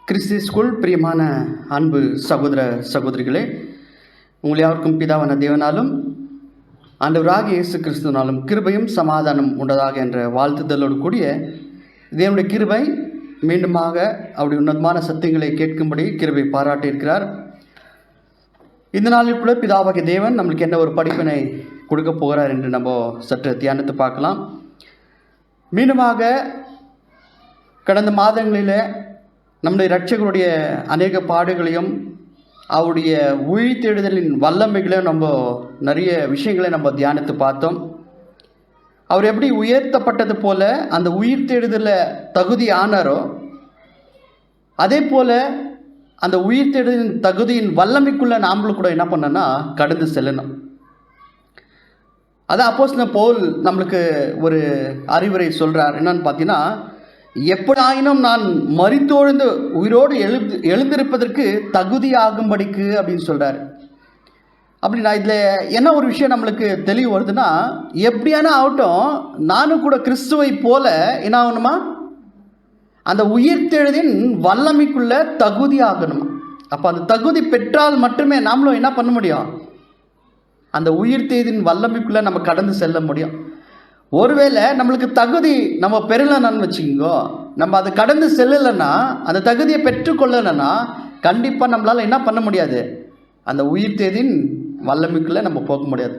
கிறிஸ்துவுக்குள் பிரியமான அன்பு சகோதர சகோதரிகளே, உங்கள் யாருக்கும் பிதாவான தேவனாலும் ஆண்டவராகிய இயேசு கிறிஸ்துவினாலும் கிருபையும் சமாதானம் உண்டதாக என்ற வாழ்த்துதலோடு கூடிய தேவனுடைய கிருபை மீண்டுமாக அவருடைய உன்னதமான சத்தியங்களை கேட்கும்படி கிருபை பாராட்டியிருக்கிறார். இந்த நாளிற்குள்ள பிதாவாகிய தேவன் நம்மளுக்கு என்ன ஒரு படிப்பினை கொடுக்க போகிறார் என்று நம்ம சற்று தியானித்து பார்க்கலாம். மீண்டுமாக கடந்த மாதங்களில் நம்முடைய இரட்சகருடைய அநேக பாடுகளையும் அவருடைய உயிர்த்தெழுதலின் வல்லமைகளையும் நம்ம நிறைய விஷயங்களை நம்ம தியானித்து பார்த்தோம். அவர் எப்படி உயர்த்தப்பட்டது போல அந்த உயிர்த்தெழுதலில் தகுதி ஆனாரோ, அதே போல் அந்த உயிர்த்தெழுதலின் தகுதியின் வல்லமைக்குள்ளே நாமளும் கூட என்ன பண்ணோன்னா கடந்து செல்லணும். அதான் அப்போஸ்தலன் பவுல் நம்மளுக்கு ஒரு அறிவுரை சொல்கிறார். என்னன்னு பார்த்தீங்கன்னா, எப்படாயினும் நான் மரித்தொழுந்து உயிரோடு எழுந்திருப்பதற்கு தகுதியாகும்படிக்கு அப்படின்னு சொல்கிறார். அப்படின்னா இதில் என்ன ஒரு விஷயம் நம்மளுக்கு தெளிவு வருதுன்னா, எப்படியான ஆகட்டும் நானும் கூட கிறிஸ்துவை போல என்ன ஆகணுமா, அந்த உயிர்த்தெழுதின் வல்லமைக்குள்ள தகுதி ஆகணுமா. அப்போ அந்த தகுதி பெற்றால் மட்டுமே நாமளும் என்ன பண்ண முடியும், அந்த உயிர்த்தெழுதின் வல்லமைக்குள்ளே நம்ம கடந்து செல்ல முடியும். ஒருவேளை நம்மளுக்கு தகுதி நம்ம பெறலைன்னு வச்சுக்கோங்க, நம்ம அதை கடந்து செல்லலைன்னா, அந்த தகுதியை பெற்றுக்கொள்ளலைன்னா கண்டிப்பாக நம்மளால் என்ன பண்ண முடியாது, அந்த உயிர்த்தெழுதின் வல்லமைக்குள்ளே நம்ம போக முடியாது.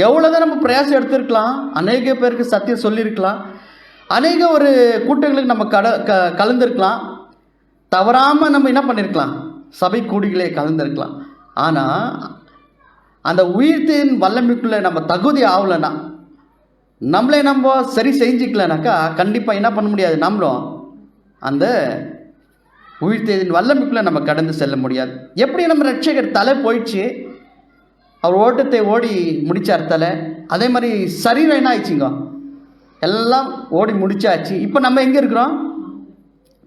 எவ்வளோதான் நம்ம பிரயாசம் எடுத்துருக்கலாம், அநேக பேருக்கு சத்தியம் சொல்லியிருக்கலாம், அநேக ஒரு கூட்டங்களுக்கு நம்ம கலந்துருக்கலாம், தவறாமல் நம்ம என்ன பண்ணியிருக்கலாம், சபை கூடிகளே கலந்துருக்கலாம். ஆனால் அந்த உயிர்த்தெழுதின் வல்லமைக்குள்ளே நம்ம தகுதி ஆகலைன்னா, நம்மளே நம்ம சரி செஞ்சுக்கலனாக்கா கண்டிப்பாக என்ன பண்ண முடியாது, நம்மளும் அந்த உயிர்த்தெழுதின் வல்லமைக்குள்ளே நம்ம கடந்து செல்ல முடியாது. எப்படி நம்ம ரட்சகர் தலை போயிடுச்சு, அவர் ஓட்டத்தை ஓடி முடித்தார் தலை, அதே மாதிரி சரீரம் என்ன ஆயிடுச்சுங்க, எல்லாம் ஓடி முடிச்சாச்சு. இப்போ நம்ம எங்கே இருக்கிறோம்,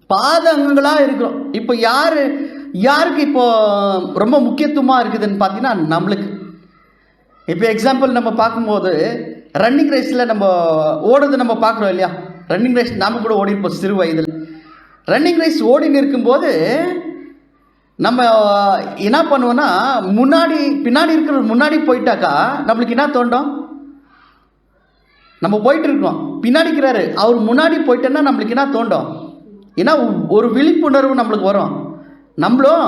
பாதங்களாக இருக்கிறோம். இப்போ யாருக்கு இப்போ ரொம்ப முக்கியத்துவமாக இருக்குதுன்னு பார்த்தீங்கன்னா நம்மளுக்கு. இப்போ எக்ஸாம்பிள் நம்ம பார்க்கும்போது ரன்னிங் ரேஸில் நம்ம ஓடுறது நம்ம பார்க்குறோம் இல்லையா, ரன்னிங் ரேஸ் நாம் கூட ஓடிருப்போம் சிறு வயதில். ரன்னிங் ரேஸ் ஓடின்னு இருக்கும்போது நம்ம என்ன பண்ணுவோன்னா, பின்னாடி இருக்கிற முன்னாடி போயிட்டாக்கா நம்மளுக்கு என்ன தோண்டும், நம்ம போயிட்டு இருக்கோம், பின்னாடி இருக்கிறாரு அவர் முன்னாடி போயிட்டோன்னா நம்மளுக்கு என்ன தோண்டும், ஏன்னா ஒரு விழிப்புணர்வு நம்மளுக்கு வரும், நம்மளும்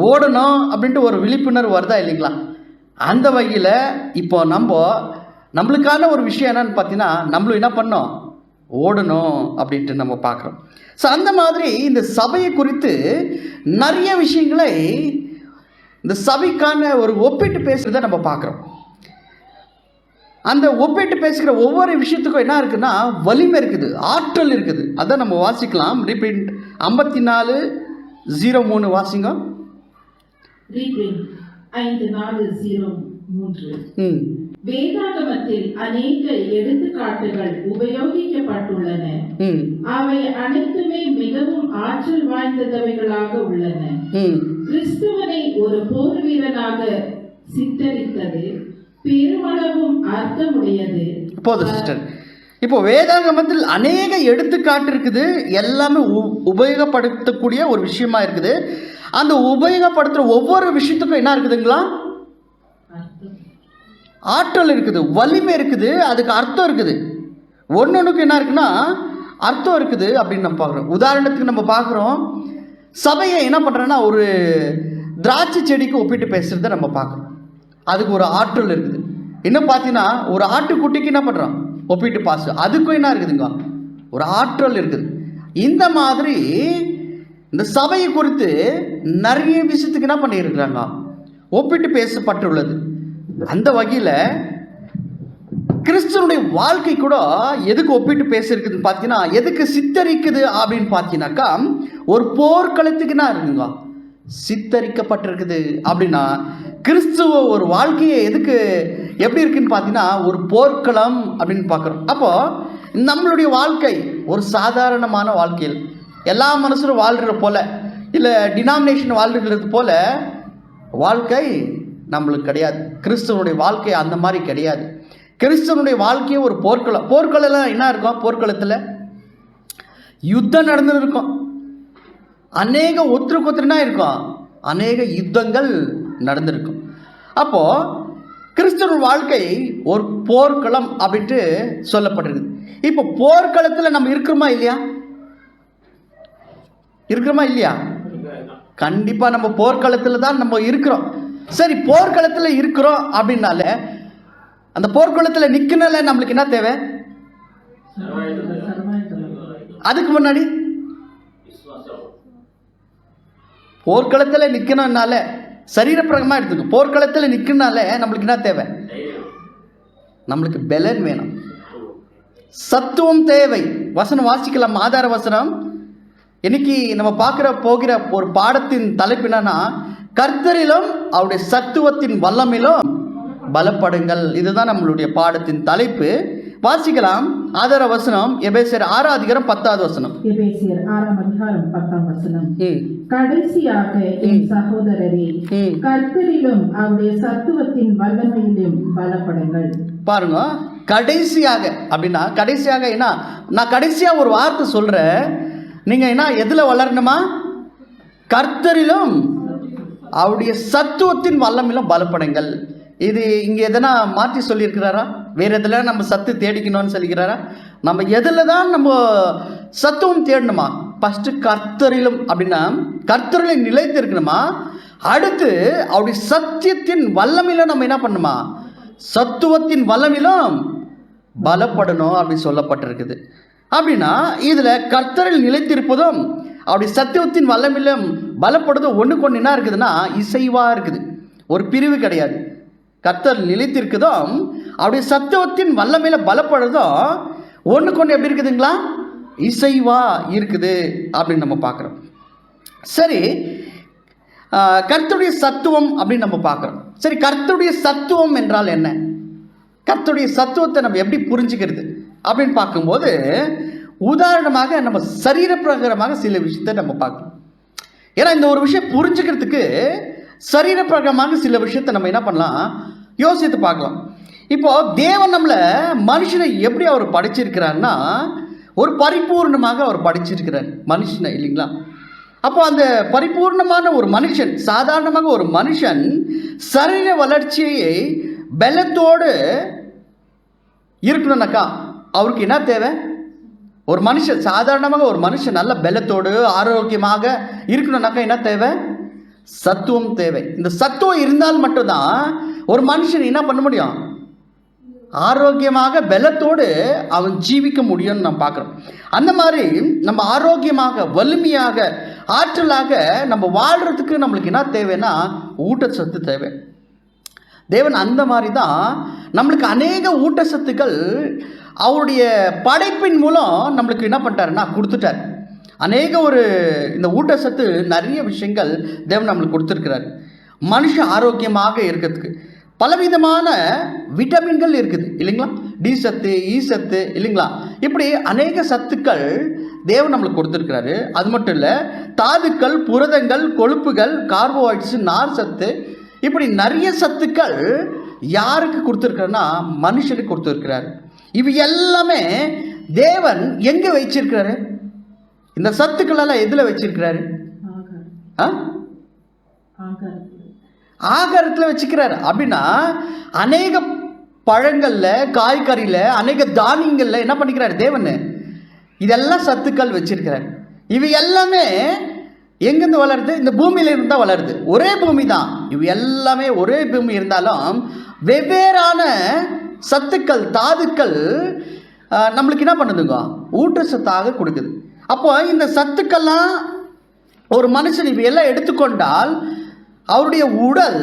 ஓடணும் அப்படின்ட்டு ஒரு விழிப்புணர்வு வருதா இல்லைங்களா. அந்த வகையில் இப்போ நம்மளுக்கான ஒரு விஷயம் என்னன்னு பார்த்தீங்கன்னா, நம்மளும் என்ன பண்ணோம், ஓடணும் அப்படின்ட்டு நம்ம பார்க்குறோம். ஸோ அந்த மாதிரி இந்த சபையை குறித்து நிறைய விஷயங்களை இந்த சபைக்கான ஒரு ஒப்பிட்டு பேசுகிறத நம்ம பார்க்குறோம். அந்த ஒப்பிட்டு பேசுகிற ஒவ்வொரு விஷயத்துக்கும் என்ன இருக்குன்னா வலிமை இருக்குது, ஆற்றல் இருக்குது. அதான் நம்ம வாசிக்கலாம். ரிப்பீட் 54:03 வாசிங்க. 54:03. வேதாகமத்தில் அநேக எடுத்துக்காட்டுகள் உபயோகிக்கப்பட்டுள்ளன. அவை அனைத்துமே மிகவும் ஆற்றல் வாய்ந்தவைகளாக உள்ளன. கிறிஸ்துவனை ஒரு போர் வீரனாக சித்தரித்தது பெருமளவும் அர்த்தமுடையது. போதும் சிஸ்டர். இப்போ வேதாகமத்தில் அநேக எடுத்துக்காட்டு இருக்குது, எல்லாமே உபயோகப்படுத்தக்கூடிய ஒரு விஷயமா இருக்குது. அந்த உபயோகப்படுத்துகிற ஒவ்வொரு விஷயத்துக்கும் என்ன இருக்குதுங்களா, ஆற்றல் இருக்குது, வலிமை இருக்குது, அதுக்கு அர்த்தம் இருக்குது. ஒன்னொன்றுக்கு என்ன இருக்குன்னா அர்த்தம் இருக்குது அப்படின்னு நம்ம பார்க்குறோம். உதாரணத்துக்கு நம்ம பார்க்குறோம், சபையை என்ன பண்ணுறோன்னா ஒரு திராட்சை செடிக்கு ஒப்பிட்டு பேசுகிறத நம்ம பார்க்குறோம். அதுக்கு ஒரு ஆற்றல் இருக்குது. இன்னும் பார்த்தீங்கன்னா ஒரு ஆட்டுக்குட்டிக்கு என்ன பண்ணுறோம் ஒப்பிட்டு பாசு, அதுக்கும் என்ன இருக்குதுங்க, ஒரு ஆற்றல் இருக்குது. இந்த மாதிரி இந்த சபையை குறித்து நிறைய விஷயத்துக்கு என்ன பண்ணியிருக்கிறாங்க, ஒப்பிட்டு பேசப்பட்டுள்ளது. அந்த வகையில் கிறிஸ்துவனுடைய வாழ்க்கை கூட எதுக்கு ஒப்பிட்டு பேசியிருக்குதுன்னு பார்த்தீங்கன்னா, எதுக்கு சித்தரிக்குது அப்படின்னு பார்த்தீங்கன்னாக்கா, ஒரு போர்க்களத்துக்கு என்ன இருக்குங்க சித்தரிக்கப்பட்டிருக்குது. அப்படின்னா கிறிஸ்துவ ஒரு வாழ்க்கையை எதுக்கு எப்படி இருக்குன்னு பார்த்தீங்கன்னா ஒரு போர்க்களம் அப்படின்னு பார்க்குறோம். அப்போது நம்மளுடைய வாழ்க்கை ஒரு சாதாரணமான வாழ்க்கையில் எல்லா மனுஷரும் வாழ்கிற போல, இல்லை டினாமினேஷன் வாழ்கிறது போல வாழ்க்கை நம்மளுக்கு கிடையாது. கிறிஸ்துவனுடைய வாழ்க்கை அந்த மாதிரி கிடையாது. கிறிஸ்துவனுடைய வாழ்க்கையே ஒரு போர்க்களம். போர்க்களம் என்ன இருக்கும், போர்க்களத்தில் யுத்தம் நடந்துருக்கும். அநேக ஒத்துருக்கொத்துனா இருக்கும், அநேக யுத்தங்கள் நடந்திருக்கும். அப்போது கிறிஸ்தவ வாழ்க்கை ஒரு போர்க்களம் அப்படின்ட்டு சொல்லப்பட்டிருக்கு. இப்போ போர்க்களத்தில் நம்ம இருக்கிறோமா இல்லையா? இருக்கிறோமா இல்லையா? கண்டிப்பாக நம்ம போர்க்களத்தில் தான் நம்ம இருக்கிறோம். சரி, போர்க்களத்தில் இருக்கிறோம் அப்படின்னால அந்த போர்க்களத்தில் நிற்கனால நம்மளுக்கு என்ன தேவை? அதுக்கு முன்னாடி போர்க்களத்தில் நிற்கணும்னால சரீரப்பிரகமாக எடுத்துக்கணும். போர்க்களத்தில் நிற்கனால நம்மளுக்கு என்ன தேவை? நம்மளுக்கு பலன் வேணும், சத்துவம் தேவை. வசனம் வாசிக்கலாம், ஆதார வசனம். இன்னைக்கு நம்ம போகிற ஒரு பாடத்தின் தலைப்பு என்னன்னா, கர்த்தரிலும் அவருடைய சத்துவத்தின் வல்லமையிலும் பலப்படுங்கள். இதுதான் நம்மளுடைய பாடத்தின் தலைப்பு. வாசிக்கலாம் ஆதார வசனம், எபேசியர் 6:10. எபேசியர் 6:10. கடைசியாக என் சகோதரரே, கர்த்தரிலும் அவருடைய சத்துவத்தின் வல்லமையிலும் பலப்படுங்கள். பாருங்க, கடைசியாக அப்படின்னா கடைசியாக என்ன? நான் கடைசியா ஒரு வார்த்தை சொல்றேன். நீங்க என்ன எதுல வளரணுமா? கர்த்தரிலும் அவருடைய சத்துவத்தின் வல்லமையிலும் பலப்படுங்கள். இது இங்கே எதனா மாற்றி சொல்லியிருக்கிறாரா? வேறு எதில் நம்ம சத்து தேடிக்கணும்னு சொல்லிக்கிறாரா? நம்ம எதில் தான் நம்ம சத்துவம் தேடணுமா? ஃபஸ்ட்டு கர்த்தரிலும் அப்படின்னா கர்த்தரிலும் நிலைத்து இருக்கணுமா? அடுத்து அவருடைய சத்தியத்தின் வல்லமையிலும் நம்ம என்ன பண்ணணுமா? சத்துவத்தின் வல்லமையிலும் பலப்படணும் அப்படின்னு சொல்லப்பட்டிருக்குது. அப்படின்னா இதில் கர்த்தரில் நிலைத்திருப்பதும் அவருடைய சத்தியத்தின் வல்லமையிலும் பலப்படுறதும் ஒன்றுக்கு ஒன்று என்ன இருக்குதுன்னா இசைவாக இருக்குது, ஒரு பிரிவு கிடையாது. கர்த்தர் நிலைத்திருக்குதும் அவருடைய சத்துவத்தின் வல்லமையில பலப்படுறதும் ஒன்றுக்கு ஒன்று எப்படி இருக்குதுங்களா? இசைவா இருக்குது அப்படின்னு நம்ம பார்க்குறோம். சரி, கர்த்தருடைய சத்துவம் அப்படின்னு நம்ம பார்க்குறோம். சரி, கர்த்தருடைய சத்துவம் என்றால் என்ன? கர்த்தருடைய சத்துவத்தை நம்ம எப்படி புரிஞ்சுக்கிறது அப்படின்னு பார்க்கும்போது, உதாரணமாக நம்ம சரீரப்பிரகாரமாக சில விஷயத்தை நம்ம பார்க்கணும். ஏன்னா இந்த ஒரு விஷயம் புரிஞ்சுக்கிறதுக்கு சரீரப்பிரகாரமாக சில விஷயத்தை நம்ம என்ன பண்ணலாம், யோசித்து பார்க்கலாம். இப்போ தேவன் நம்மளை மனுஷனை எப்படி அவர் படைச்சிருக்கிறார்னா, ஒரு பரிபூர்ணமாக அவர் படைச்சிருக்கிறார் மனுஷனை, இல்லைங்களா? அப்போ அந்த பரிபூர்ணமான ஒரு மனுஷன், சாதாரணமாக ஒரு மனுஷன் சரீர வளர்ச்சியை பலத்தோடு இருக்கணும்னாக்கா அவருக்கு என்ன தேவை? ஒரு மனுஷன் சாதாரணமாக ஒரு மனுஷன் நல்ல பலத்தோடு ஆரோக்கியமாக இருக்கணும்னாக்கா என்ன தேவை? சத்துவம் தேவை. இந்த சத்துவம் இருந்தால் மட்டும்தான் ஒரு மனுஷன் என்ன பண்ண முடியும்? ஆரோக்கியமாக பலத்தோடு அவன் ஜீவிக்க முடியும்னு நம்ம பார்க்குறோம். அந்த மாதிரி நம்ம ஆரோக்கியமாக வலிமையாக ஆற்றலாக நம்ம வாழ்கிறதுக்கு நம்மளுக்கு என்ன தேவைன்னா ஊட்டச்சத்து தேவை. தேவன் அந்த மாதிரி தான் நம்மளுக்கு அநேக ஊட்டச்சத்துக்கள் அவருடைய படைப்பின் மூலம் நம்மளுக்கு என்ன பண்ணிட்டாருன்னா கொடுத்துட்டார். அநேக இந்த ஊட்டச்சத்து நிறைய விஷயங்கள் தேவன் நம்மளுக்கு கொடுத்துருக்கிறார். மனுஷன் ஆரோக்கியமாக இருக்கிறதுக்கு பலவிதமான விட்டமின்கள் இருக்குது, இல்லைங்களா? டி சத்து, ஈ சத்து, இல்லைங்களா? இப்படி அநேக சத்துக்கள் தேவன் நம்மளுக்கு கொடுத்துருக்கிறாரு. அது மட்டும் இல்லை, தாதுக்கள், புரதங்கள், கொழுப்புகள், கார்போஹைட்ரேட்ஸ், நார் சத்து, இப்படி நிறைய சத்துக்கள் யாருக்கு கொடுத்துருக்காருன்னா மனுஷனுக்கு கொடுத்துருக்கிறாரு. இவை எல்லாமே தேவன் எங்கே வச்சிருக்கிறாரு? இந்த சத்துக்களெல்லாம் எதில் வச்சிருக்கிறாரு? ஆகாரத்தில் வச்சுக்கிறாரு. அப்படின்னா அநேக பழங்களில், காய்கறியில், அநேக தானியங்களில் என்ன பண்ணிக்கிறாரு தேவன்? இதெல்லாம் சத்துக்கள் வச்சிருக்கிறார். இவை எல்லாமே எங்கேருந்து வளருது? இந்த பூமியிலிருந்து தான் வளருது. ஒரே பூமி தான், இவை எல்லாமே ஒரே பூமி இருந்தாலும் வெவ்வேறான சத்துக்கள், தாதுக்கள் நம்மளுக்கு என்ன பண்ணுதுங்க? ஊட்டச்சத்தாக கொடுக்குது. அப்போ இந்த சத்துக்கள்லாம் ஒரு மனுஷன் இவையெல்லாம் எடுத்துக்கொண்டால் அவருடைய உடல்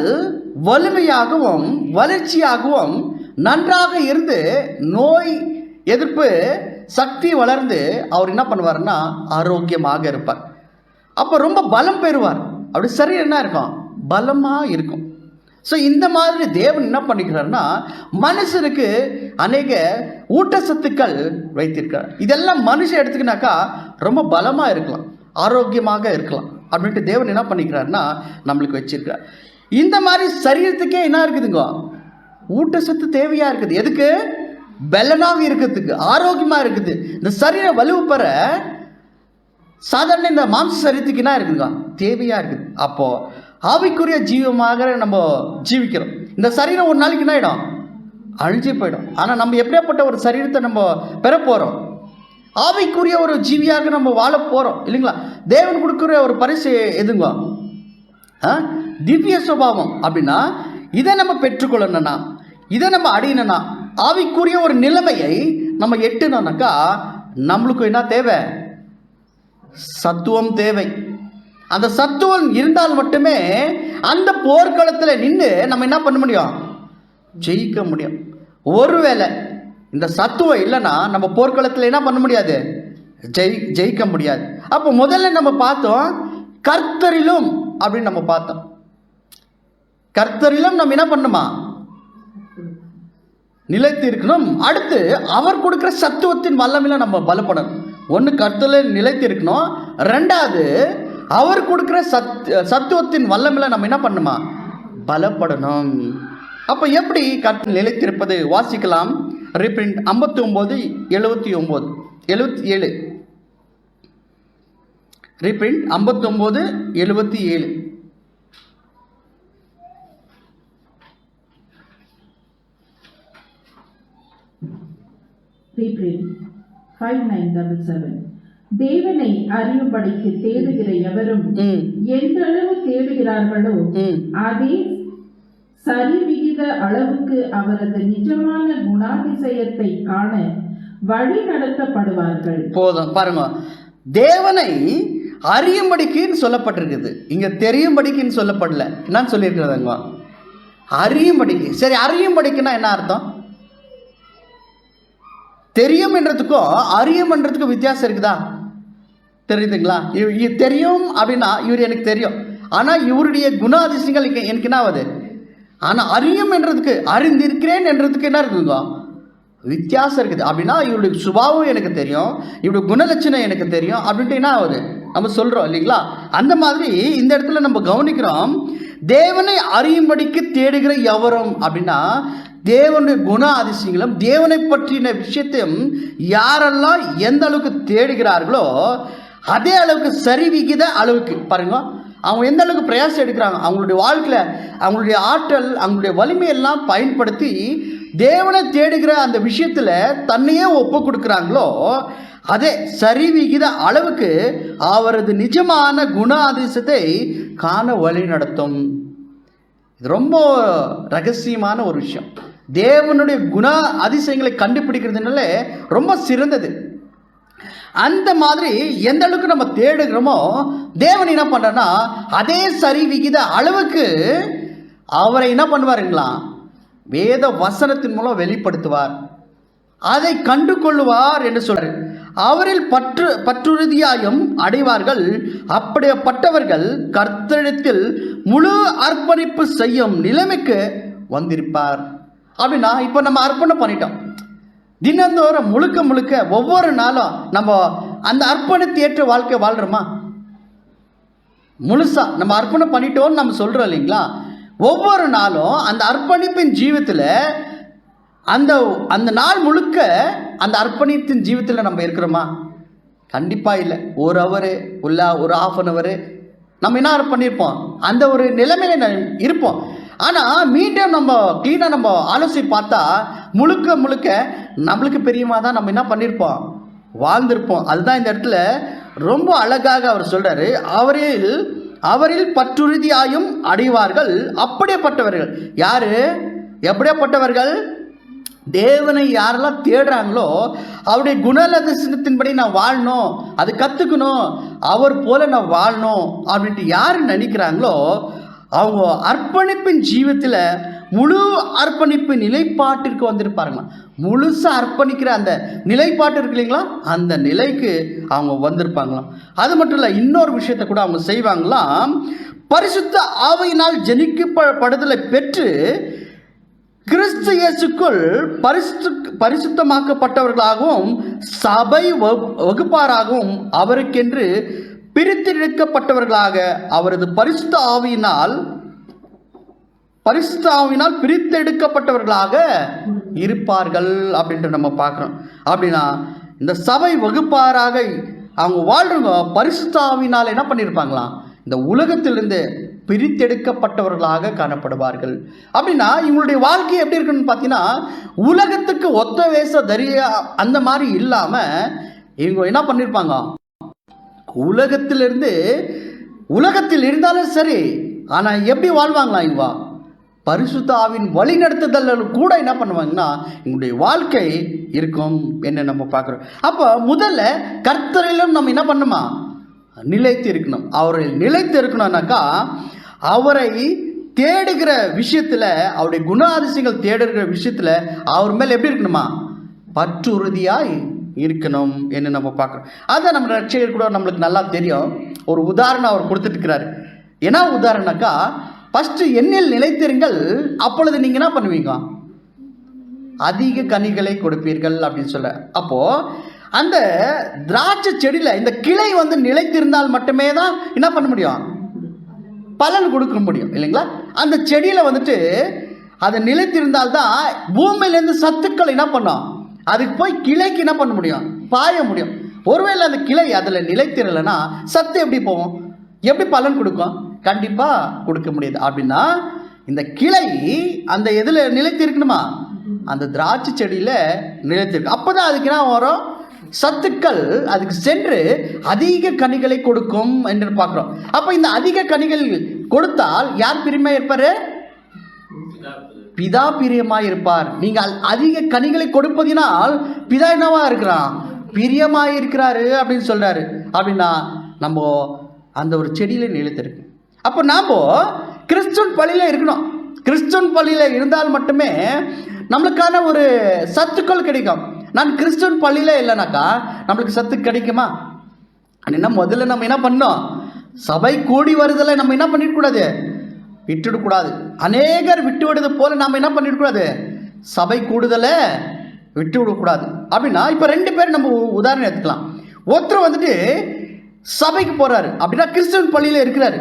வலிமையாகவும் வளர்ச்சியாகவும் நன்றாக இருந்து நோய் எதிர்ப்பு சக்தி வளர்ந்து அவர் என்ன பண்ணுவார்னா ஆரோக்கியமாக இருப்பார். அப்போ ரொம்ப பலம் பெறுவார். அப்படி சரி என்ன இருக்கும்? பலமாக இருக்கும். ஸோ இந்த மாதிரி தேவன் என்ன பண்ணிக்கிறார்னா மனுஷனுக்கு அநேக ஊட்டச்சத்துக்கள் வைத்திருக்கிறார். இதெல்லாம் மனுஷன் எடுத்துக்கினாக்கா ரொம்ப பலமாக இருக்கலாம், ஆரோக்கியமாக இருக்கலாம் அப்படின்ட்டு தேவன் என்ன பண்ணிக்கிறார்னா நம்மளுக்கு வச்சிருக்கிறார். இந்த மாதிரி சரீரத்துக்கே என்ன இருக்குதுங்க? ஊட்டச்சத்து தேவையாக இருக்குது. எதுக்கு? பலனாக இருக்கிறதுக்கு, ஆரோக்கியமாக இருக்குது. இந்த சரீர வலுவு பெற சாதாரண இந்த மாம்ச சரீரத்துக்கு என்ன இருக்குதுங்க, தேவையாக இருக்குது. அப்போது ஆவிக்குரிய ஜீவமாக நம்ம ஜீவிக்கிறோம். இந்த சரீரம் ஒரு நாளைக்கு என்ன ஆகிடும், அழிஞ்சு போயிடும். ஆனால் நம்ம எப்படியாப்பட்ட ஒரு சரீரத்தை நம்ம பெற போகிறோம், ஆவிக்குரிய ஒரு ஜீவியாக நம்ம வாழ போகிறோம் இல்லைங்களா. தேவன் கொடுக்குற ஒரு பரிசு எதுங்க, திவ்ய சுபாவம். அப்படின்னா இதை நம்ம பெற்றுக்கொள்ளணும்னா, இதை நம்ம அடையணும்னா, ஆவிக்குரிய ஒரு நிலைமையை நம்ம எட்டணும்னாக்கா நம்மளுக்கு என்ன தேவை, சத்துவம் தேவை. அந்த சத்துவம் இருந்தால் மட்டுமே அந்த போர்க்களத்தில் நின்று நம்ம என்ன பண்ண முடியும், ஜெயிக்க முடியும். ஒருவேளை இந்த சத்துவம் இல்லைன்னா நம்ம போர்க்களத்தில் என்ன பண்ண முடியாது, ஜெயிக்க முடியாது. அப்போ முதல்ல நம்ம பார்த்தோம் கர்த்தரிலும் அப்படின்னு நம்ம பார்த்தோம். கர்த்தரிலும் நம்ம என்ன பண்ணுமா, நிலைத்து இருக்கணும். அடுத்து அவர் கொடுக்குற சத்துவத்தின் வல்லமையில நம்ம பலப்படணும். ஒன்று கர்த்தரில் நிலைத்து இருக்கணும், ரெண்டாவது அவர் கொடுக்குற சத்துவத்தின் வல்லமையில நம்ம என்ன பண்ணுமா, பலப்படணும். அப்போ எப்படி கர்த்தர் நிலைத்திருப்பது வாசிக்கலாம். ரீப்ரிண்ட் 59:77. ரீப்ரிண்ட் 59:77. ரீப்ரிண்ட் 5977. தேவனை அறியும்படிக்கு தேடுகிற எவரும் எந்த அளவு தேடுகிறார்களோ அதே சரிவிகித அளவுக்கு அவரது நிஜமான குணாதிசயத்தை காண வழி நடத்தப்படுவார்கள். போதும் பாருங்க, தேவனை அறியும்படிக்குன்னு சொல்லப்பட்டிருக்குது, இங்க தெரியும்படிக்குன்னு சொல்லப்படல. என்னன்னு சொல்லியிருக்கிறதுங்க, அறியும்படிக்கு. சரி, அறியும்படிக்குன்னா என்ன அர்த்தம்? தெரியும் என்றதுக்கும் அறியும் என்றதுக்கும் வித்தியாசம் இருக்குதா, தெரியுதுங்களா? தெரியும் அப்படின்னா இவர் எனக்கு தெரியும், ஆனால் இவருடைய குணாதிசயங்கள் எனக்கு என்ன ஆகுது. ஆனால் அறியும் என்றதுக்கு, அறிந்திருக்கிறேன் என்றதுக்கு என்ன இருக்குதுங்க, வித்தியாசம் இருக்குது. அப்படின்னா இவருடைய சுபாவம் எனக்கு தெரியும், இவருடைய குணலட்சணம் எனக்கு தெரியும் அப்படின்ட்டு என்ன ஆகுது நம்ம சொல்கிறோம் இல்லைங்களா. அந்த மாதிரி இந்த இடத்துல நம்ம கவனிக்கிறோம், தேவனை அறியும்படிக்கு தேடுகிற எவரும் அப்படின்னா தேவனுடைய குண அதிசயங்களும் தேவனை பற்றின விஷயத்தையும் யாரெல்லாம் எந்த அளவுக்கு தேடுகிறார்களோ அதே அளவுக்கு சரிவிகித அளவுக்கு பாருங்க, அவங்க எந்த அளவுக்கு பிரயாசம் எடுக்கிறாங்க, அவங்களுடைய வாழ்க்கையில் அவங்களுடைய ஆற்றல் அவங்களுடைய வலிமையெல்லாம் பயன்படுத்தி தேவனை தேடுகிற அந்த விஷயத்தில் தன்னையே ஒப்பு கொடுக்குறாங்களோ அதே சரிவிகித அளவுக்கு அவரது நிஜமான குண அதிசயத்தை காண வழி நடத்தும். இது ரொம்ப ரகசியமான ஒரு விஷயம். தேவனுடைய குண அதிசயங்களை கண்டுபிடிக்கிறதுனால ரொம்ப சிறந்தது. அந்த மாதிரி எந்த அளவுக்கு நம்ம தேடுகிறோமோ தேவன் என்ன பண்ணுறன்னா அதே சரி விகித அளவுக்கு அவரை என்ன பண்ணுவாருங்களா, வேத வசனத்தின் மூலம் வெளிப்படுத்துவார், அதை கண்டு கொள்ளுவார் என்று சொல்றார். அவரில் பற்றுறுதியாயும் அடைவார்கள். அப்படிப்பட்டவர்கள் கர்த்தரிடத்தில் முழு அர்ப்பணிப்பு செய்யும் நிலைமைக்கு வந்திருப்பார். அப்படின்னா இப்போ நம்ம அர்ப்பணம் பண்ணிட்டோம், தினந்தோறும் முழுக்க முழுக்க ஒவ்வொரு நாளும் நம்ம அந்த அர்ப்பணத்தை ஏற்ற வாழ்க்கை வாழ்கிறோமா? முழுசா நம்ம அர்ப்பணம் பண்ணிட்டோம்னு நம்ம சொல்கிறோம் இல்லைங்களா. ஒவ்வொரு நாளும் அந்த அர்ப்பணிப்பின் ஜீவத்தில் அந்த அந்த நாள் முழுக்க அந்த அர்ப்பணிப்பின் ஜீவத்தில் நம்ம இருக்கிறோமா? கண்டிப்பாக இல்லை. ஒரு ஹவரு இல்லை ஒரு ½ அன் ஹவரு நம்ம என்ன பண்ணியிருப்போம், அந்த ஒரு நிலைமையில இருப்போம். ஆனால் மீண்டும் நம்ம க்ளீனாக நம்ம ஆலோசி பார்த்தா முழுக்க முழுக்க நம்மளுக்கு பெரியமாக தான் நம்ம என்ன பண்ணியிருப்போம், வாழ்ந்திருப்போம். அதுதான் இந்த இடத்துல ரொம்ப அழகாக அவர் சொல்கிறாரு, அவரில் பற்றுறுதியாயும் அடைவார்கள். அப்படியேப்பட்டவர்கள் யார்? எப்படியாப்பட்டவர்கள்? தேவனை யாரெல்லாம் தேடுறாங்களோ அவருடைய குணலட்சணத்தின்படி நான் வாழணும், அது கற்றுக்கணும், அவர் போல நான் வாழணும் அப்படின்ட்டு யார் நினைக்கிறாங்களோ அவங்க அர்ப்பணிப்பின் ஜீவத்தில் முழு அர்ப்பணிப்பு நிலைப்பாட்டிற்கு வந்திருப்பாருங்களா. முழுசாக அர்ப்பணிக்கிற அந்த நிலைப்பாட்டு இருக்கு இல்லைங்களா, அந்த நிலைக்கு அவங்க வந்திருப்பாங்களாம். அது மட்டும் இல்லை, இன்னொரு விஷயத்தை கூட அவங்க செய்வாங்களாம். பரிசுத்த ஆவியினால் ஜனிக்கப்படுதலை பெற்று கிறிஸ்து இயேசுக்குள் பரிசுத்தமாக்கப்பட்டவர்களாகவும் சபை வகுப்பாராகவும் அவருக்கென்று பிரித்தெடுக்கப்பட்டவர்களாக அவரது பரிசுத்த ஆவியினால் பிரித்தெடுக்கப்பட்டவர்களாக இருப்பார்கள் அப்படின்ட்டு நம்ம பார்க்குறோம். அப்படின்னா இந்த சபை வகுப்பாராக அவங்க வாழ்றவங்க பரிசுத்த ஆவியினால் என்ன பண்ணியிருப்பாங்களாம், இந்த உலகத்திலிருந்து பிரித்தெடுக்கப்பட்டவர்களாக காணப்படுவார்கள். அப்படின்னா இவங்களுடைய வாழ்க்கை எப்படி இருக்குன்னு பார்த்தீங்கன்னா, உலகத்துக்கு ஒத்த வேஷ தரியா அந்த மாதிரி இல்லாமல் இவங்க என்ன பண்ணியிருப்பாங்க, உலகத்தில் இருந்தாலும் சரி, ஆனால் எப்படி வாழ்வாங்களா இவங்க, பரிசுத்த ஆவியின் வழி நடத்துதல் கூட என்ன பண்ணுவாங்கன்னா எங்களுடைய வாழ்க்கை இருக்கும் என்ன நம்ம பார்க்குறோம். அப்போ முதல்ல கர்த்தரிலும் நம்ம என்ன பண்ணுமா, நிலைத்து இருக்கணும். அவரை நிலைத்து இருக்கணும்னாக்கா அவரை தேடுகிற விஷயத்தில், அவருடைய குணாதிசயங்கள் தேடுகிற விஷயத்தில் அவர் மேலே எப்படி இருக்கணுமா, பற்றுறுதியாய் இருக்கணும் என்று நம்ம பார்க்குறோம். அதை நம்ம ரட்சகர் கூட நம்மளுக்கு நல்லா தெரியும். ஒரு உதாரணம் அவர் கொடுத்துட்டுருக்கிறாரு. என்ன உதாரணம்னாக்கா, ஃபஸ்ட்டு எண்ணில் நிலைத்திருங்கள், அப்பொழுது நீங்கள் என்ன பண்ணுவீங்க, அதிக கனிகளை கொடுப்பீர்கள் அப்படின்னு சொல்ல. அப்போது அந்த திராட்சை செடியில் இந்த கிளை நிலைத்திருந்தால் மட்டுமே தான் என்ன பண்ண முடியும், பலன் கொடுக்க முடியும் இல்லைங்களா. அந்த செடியில் அது நிலைத்திருந்தால்தான் பூமியிலேருந்து சத்துக்கள் என்ன பண்ணோம், அதுக்கு போய் கிளைக்கு என்ன பண்ண முடியும், பாய முடியும். ஒருவேளை அந்த கிளை அதில் நிலைத்திரலைன்னா சத்து எப்படி போகும், எப்படி பலன் கொடுக்கும், கண்டிப்பாக கொடுக்க முடியாது. அப்படின்னா இந்த கிளை அந்த எதில் நிலைத்திருக்கணுமா, அந்த திராட்சை செடியில் நிலைத்திருக்கு. அப்போ தான் அதுக்கு என்ன வரும், சத்துக்கள் அதுக்கு சென்று அதிக கனிகளை கொடுக்கும் என்று பார்க்குறோம். அப்போ இந்த அதிக கனிகள் கொடுத்தால் யார் பிரியமாக இருப்பார், பிதா பிரியமாக இருப்பார். நீங்கள் அதிக கனிகளை கொடுப்பதினால் பிதா என்னவா இருக்கிறான், பிரியமாக இருக்கிறாரு அப்படின்னு சொல்கிறாரு. அப்படின்னா நம்ம அந்த ஒரு செடியில் நிலைத்திருக்கு. அப்போ நாம் கிறிஸ்துவன் பள்ளியில் இருக்கணும். கிறிஸ்துவன் பள்ளியில் இருந்தால் மட்டுமே நம்மளுக்கான ஒரு சத்துக்கள் கிடைக்கும். நான் கிறிஸ்துவன் பள்ளியில் இல்லைனாக்கா நம்மளுக்கு சத்து கிடைக்குமா? அப்படின்னா முதல்ல நம்ம என்ன பண்ணோம், சபை கூடி வருதலை நம்ம என்ன பண்ணிடக்கூடாது, விட்டுவிடக்கூடாது. அநேகர் விட்டு விடுறது போல நாம் என்ன பண்ணிடக்கூடாது, சபை கூடுதலை விட்டு விடக்கூடாது. அப்படின்னா இப்போ 2 பேர் நம்ம உதாரணம் எடுத்துக்கலாம். ஒருத்தர் சபைக்கு போகிறாரு, அப்படின்னா கிறிஸ்துவன் பள்ளியில் இருக்கிறாரு.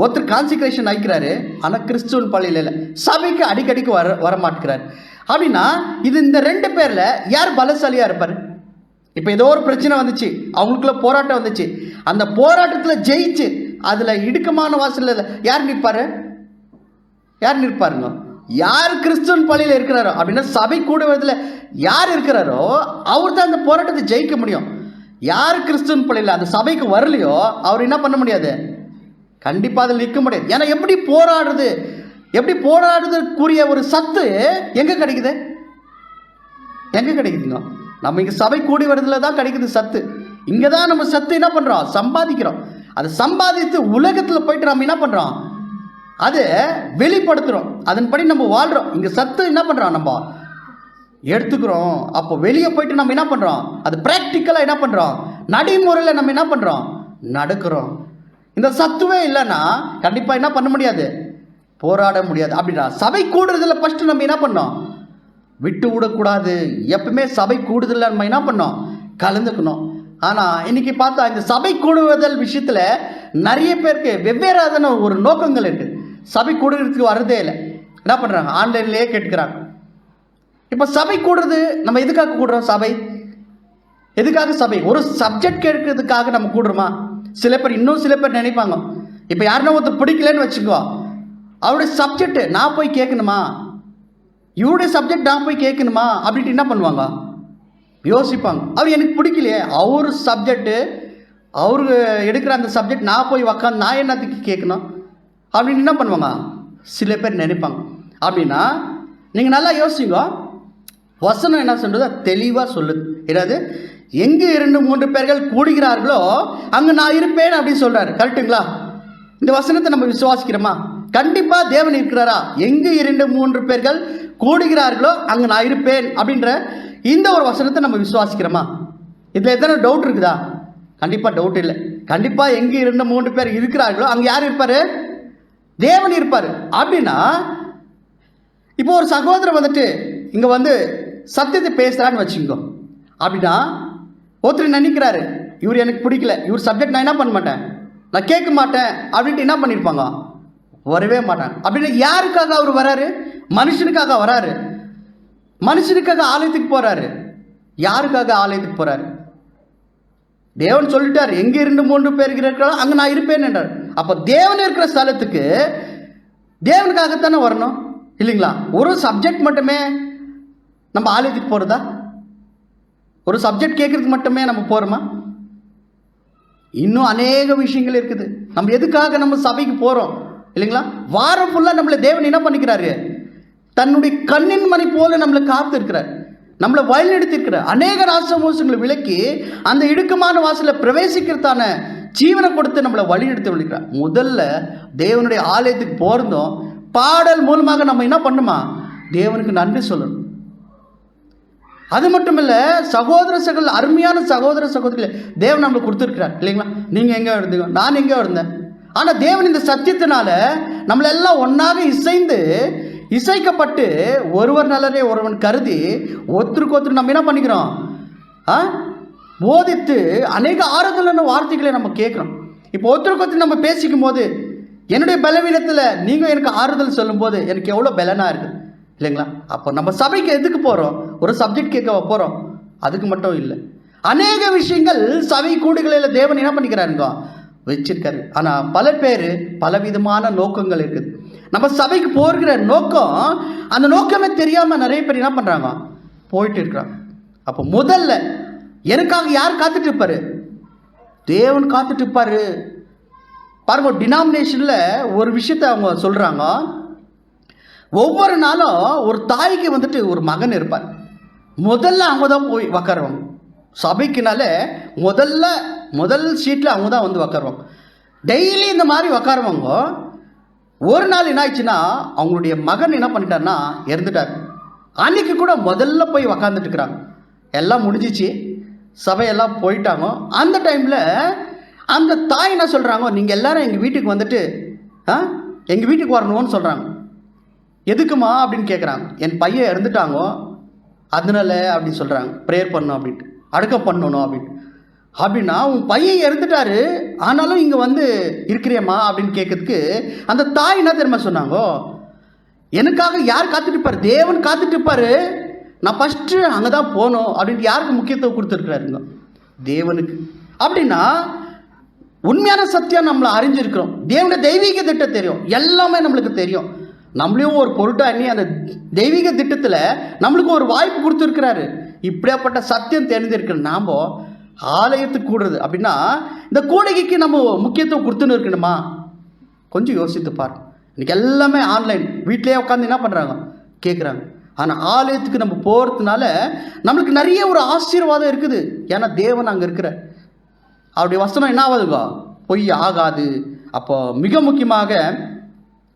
ஒருத்தர் கான்சிக்ரேஷன் ஆகிக்கிறாரு, ஆனால் கிறிஸ்துவன் பள்ளியில் இல்லை, சபைக்கு அடிக்கடிக்கு வர மாட்டேங்கிறாரு. அப்படின்னா இது இந்த 2 பேரில் யார் பலசாலியாக இருப்பார்? இப்போ ஏதோ ஒரு பிரச்சனை வந்துச்சு, அவங்களுக்குள்ள போராட்டம் வந்துச்சு, அந்த போராட்டத்தில் ஜெயிச்சு அதில் இடுக்கமான வாசலில் யார் நிற்பார், யார் நிற்பாருங்க, யார் கிறிஸ்துவன் பள்ளியில் இருக்கிறாரோ, அப்படின்னா சபை கூடுவதில் யார் இருக்கிறாரோ அவர் தான் அந்த போராட்டத்தை ஜெயிக்க முடியும். யார் கிறிஸ்துவன் பள்ளியில் அந்த சபைக்கு வரலையோ அவர் என்ன பண்ண முடியாது, கண்டிப்பாக அதில் நிற்க முடியாது. ஏன்னா எப்படி போராடுறதுக்குரிய ஒரு சத்து எங்கே கிடைக்குது, எங்கே கிடைக்குதுங்க, நம்ம இங்கே சபை கூடி வரதுல தான் கிடைக்குது சத்து. இங்கே தான் நம்ம சத்து என்ன பண்ணுறோம், சம்பாதிக்கிறோம். அதை சம்பாதித்து உலகத்தில் போயிட்டு நம்ம என்ன பண்ணுறோம், அதை வெளிப்படுத்துகிறோம், அதன்படி நம்ம வாழ்கிறோம். இங்கே சத்து என்ன பண்ணுறோம், நம்ம எடுத்துக்கிறோம். அப்போ வெளியே போயிட்டு நம்ம என்ன பண்ணுறோம், அது ப்ராக்டிக்கலாக என்ன பண்ணுறோம், நடைமுறையில் நம்ம என்ன பண்ணுறோம், நடக்கிறோம். இந்த சத்துவே இல்லைன்னா கண்டிப்பாக என்ன பண்ண முடியாது, போராட முடியாது. அப்படின்னா சபை கூடுறதுல ஃபஸ்ட்டு நம்ம என்ன பண்ணோம், விட்டு விடக்கூடாது. எப்பவுமே சபை கூடுதலில் நம்ம என்ன பண்ணோம், கலந்துக்கணும். ஆனால் இன்றைக்கி பார்த்தா இந்த சபை கூடுதல் விஷயத்தில் நிறைய பேருக்கு வெவ்வேறான ஒரு நோக்கங்கள் இருக்குது. சபை கூடுறதுக்கு வர்றதே இல்லை, என்ன பண்ணுறாங்க, ஆன்லைன்லேயே கேட்டுக்கிறாங்க. இப்போ சபை கூடுறது நம்ம எதுக்காக கூடுறோம், சபை எதுக்காக, சபை ஒரு சப்ஜெக்ட் கேட்கறதுக்காக நம்ம கூடுறோமா? சில பேர் இன்னும் சில பேர் நினைப்பாங்க, இப்போ யாருன்னா ஒருத்தர் பிடிக்கலன்னு வச்சுக்கோ, அவருடைய சப்ஜெக்ட் நான் போய் கேட்கணுமா, இவருடைய சப்ஜெக்ட் நான் போய் கேட்கணுமா அப்படின்ட்டு என்ன பண்ணுவாங்க, யோசிப்பாங்க. அவர் எனக்கு பிடிக்கலையே, அவர் சப்ஜெக்டு அவரு எடுக்கிற அந்த சப்ஜெக்ட் நான் போய் உக்காந்து நான் என்னத்துக்கு கேட்கணும் அப்படின்னு என்ன பண்ணுவாங்க, சில பேர் நினைப்பாங்க. அப்படின்னா நீங்கள் நல்லா யோசிங்க, வசனம் என்ன சொல்றது, தெளிவாக சொல்லுது. என்னது, எங்கு 2-3 பேர்கள் கூடுகிறார்களோ அங்கே நான் இருப்பேன் அப்படின்னு சொல்கிறாரு. கரெக்டுங்களா? இந்த வசனத்தை நம்ம விசுவாசிக்கிறோமா? கண்டிப்பாக தேவன் இருக்கிறாரா? எங்கு 2-3 பேர்கள் கூடுகிறார்களோ அங்கே நான் இருப்பேன் அப்படின்ற இந்த ஒரு வசனத்தை நம்ம விசுவாசிக்கிறோமா? இதில் எத்தனை டவுட் இருக்குதா? கண்டிப்பாக டவுட் இல்லை. கண்டிப்பாக எங்கே 2-3 பேர் இருக்கிறார்களோ அங்கே யார் இருப்பார், தேவன் இருப்பார். அப்படின்னா இப்போ ஒரு சகோதரர் இங்கே சத்தியத்தை பேசுகிறான்னு வச்சுக்கோ. அப்படின்னா ஒருத்தர் நினைக்கிறாரு, இவர் எனக்கு பிடிக்கல, இவர் சப்ஜெக்ட் நான் என்ன பண்ண மாட்டேன், நான் கேட்க மாட்டேன் அப்படின்ட்டு என்ன பண்ணியிருப்பாங்க, வரவே மாட்டாங்க. அப்படின்னா யாருக்காக அவர் வராரு, மனுஷனுக்காக வராரு, மனுஷனுக்காக ஆலயத்துக்கு போகிறாரு. யாருக்காக ஆலயத்துக்கு போகிறாரு, தேவன் சொல்லிட்டார், எங்கே 2-3 பேர் இருக்கிறார்களோ அங்கே நான் இருப்பேன் என்றார். அப்போ தேவன் இருக்கிற ஸ்தலத்துக்கு தேவனுக்காகத்தானே வரணும் இல்லைங்களா? ஒரு சப்ஜெக்ட் மட்டுமே நம்ம ஆலயத்துக்கு போகிறதா? ஒரு சப்ஜெக்ட் கேட்கறதுக்கு மட்டுமே நம்ம போகிறோமா? இன்னும் அநேக விஷயங்கள் இருக்குது. நம்ம எதுக்காக நம்ம சபைக்கு போகிறோம் இல்லைங்களா? வாரம் ஃபுல்லாக நம்மளை தேவன் என்ன பண்ணிக்கிறாரு? தன்னுடைய கண்ணின் மணி போல நம்மளை காத்து இருக்கிறார், நம்மளை வழிநடத்திருக்கிறார். அநேக ராசமோசங்களை விலக்கி அந்த இடுக்கமான வாசலில் பிரவேசிக்கிறதான ஜீவனை கொடுத்து நம்மளை வழிநடத்தி விழுக்கிறார். முதல்ல தேவனுடைய ஆலயத்துக்கு போகிறதும் பாடல் மூலமாக நம்ம என்ன பண்ணுமா? தேவனுக்கு நன்றி சொல்லணும். அது மட்டும் இல்லை, சகோதர அருமையான சகோதர சகோதரிகளை தேவன் நம்மளுக்கு கொடுத்துருக்கிறார் இல்லைங்களா? நீங்கள் எங்கே இருந்தீங்க, நான் எங்கே இருந்தேன். ஆனால் தேவன் இந்த சத்தியத்தினால நம்மளெல்லாம் ஒன்றாக இசைக்கப்பட்டு ஒருவர் நலரே ஒருவன் கருதி ஒருத்தருக்கு ஒருத்தர் நம்ம என்ன பண்ணிக்கிறோம்? போதித்து அநேக ஆறுதலான வார்த்தைகளை நம்ம கேட்குறோம். இப்போ ஒருத்தருக்கு ஒருத்தர் நம்ம பேசிக்கும் போது என்னுடைய பலவீனத்தில் நீங்கள் எனக்கு ஆறுதல் சொல்லும்போது எனக்கு எவ்வளோ பலனாக இருக்குது இல்லைங்களா? அப்போ நம்ம சபைக்கு எதுக்கு போகிறோம்? ஒரு சப்ஜெக்ட் கேட்க போகிறோம், அதுக்கு மட்டும் இல்லை. அநேக விஷயங்கள் சபை கூடுகளில் தேவன் என்ன பண்ணிக்கிறாருங்க வச்சிருக்காரு. ஆனால் பல பேர் பலவிதமான நோக்கங்கள் இருக்குது. நம்ம சபைக்கு போகிற நோக்கம், அந்த நோக்கமே தெரியாமல் நிறைய பேர் என்ன பண்ணுறாங்க? போயிட்டு இருக்கிறாங்க. அப்போ முதல்ல எனக்காக யார் காத்துட்டு இருப்பாரு? தேவன் காத்துட்டு இருப்பாரு. பாருங்க, டினாமினேஷனில் ஒரு விஷயத்தை அவங்க சொல்கிறாங்க. ஒவ்வொரு நாளும் ஒரு தாய்க்கு வந்துட்டு ஒரு மகன் இருப்பார். முதல்ல அவங்க தான் போய் உக்காருவாங்க. சபைக்குனால முதல் சீட்டில் அவங்க தான் வந்து உக்காருவாங்க. டெய்லி இந்த மாதிரி உக்காருவாங்க. ஒரு நாள் என்ன ஆயிடுச்சுன்னா, அவங்களுடைய மகன் என்ன பண்ணிட்டாருன்னா இறந்துட்டார். அன்னைக்கு கூட முதல்ல போய் உக்காந்துட்டு இருக்கிறாங்க. எல்லாம் முடிஞ்சிச்சு, சபையெல்லாம் போயிட்டாங்க. அந்த டைமில் அந்த தாய் என்ன சொல்கிறாங்க? நீங்கள் எல்லாரும் எங்கள் வீட்டுக்கு வந்துட்டு எங்கள் வீட்டுக்கு வரணும்னு சொல்கிறாங்க. எதுக்குமா அப்படின்னு கேட்குறாங்க. என் பையன் இறந்துட்டாங்க அதனால அப்படின்னு சொல்கிறாங்க. ப்ரேயர் பண்ணணும் அப்படின்ட்டு, அடக்கம் பண்ணணும் அப்படின்னா உன் பையன் இறந்துட்டாரு ஆனாலும் இங்கே வந்து இருக்கிறியம்மா அப்படின்னு கேட்கறதுக்கு அந்த தாய் என்ன தெரியுமா சொன்னாங்க? எனக்காக யார் காத்துட்டு இருப்பார்? தேவன் காத்துட்டு இருப்பாரு. நான் ஃபஸ்ட்டு அங்கே தான் போகணும் அப்படின்ட்டு யாருக்கு முக்கியத்துவம் கொடுத்துருக்குறாருங்க? தேவனுக்கு. அப்படின்னா உண்மையான சத்தியம் நம்மளை அறிஞ்சிருக்கிறோம். தேவனுடைய தெய்வீக திட்டம் தெரியும், எல்லாமே நம்மளுக்கு தெரியும். நம்மளையும் ஒரு பொருட்டாக எண்ணி அந்த தெய்வீக திட்டத்தில் நம்மளுக்கு ஒரு வாய்ப்பு கொடுத்துருக்கிறாரு. இப்படியாப்பட்ட சத்தியம் தெரிஞ்சிருக்கிற நாம் ஆலயத்துக்கு கூடுறது அப்படின்னா இந்த கூடைக்கு நம்ம முக்கியத்துவம் கொடுத்துன்னு இருக்கணுமா? கொஞ்சம் யோசித்து பாரு. இன்றைக்கி எல்லாமே ஆன்லைன், வீட்டிலே உட்காந்து என்ன பண்ணுறாங்க? கேட்குறாங்க. ஆனால் ஆலயத்துக்கு நம்ம போகிறதுனால நம்மளுக்கு நிறைய ஒரு ஆசீர்வாதம் இருக்குது. ஏன்னா தேவன் அங்கே இருக்கிற அவருடைய வசனம் என்ன ஆகுதுங்க? பொய் ஆகாது. அப்போ மிக முக்கியமாக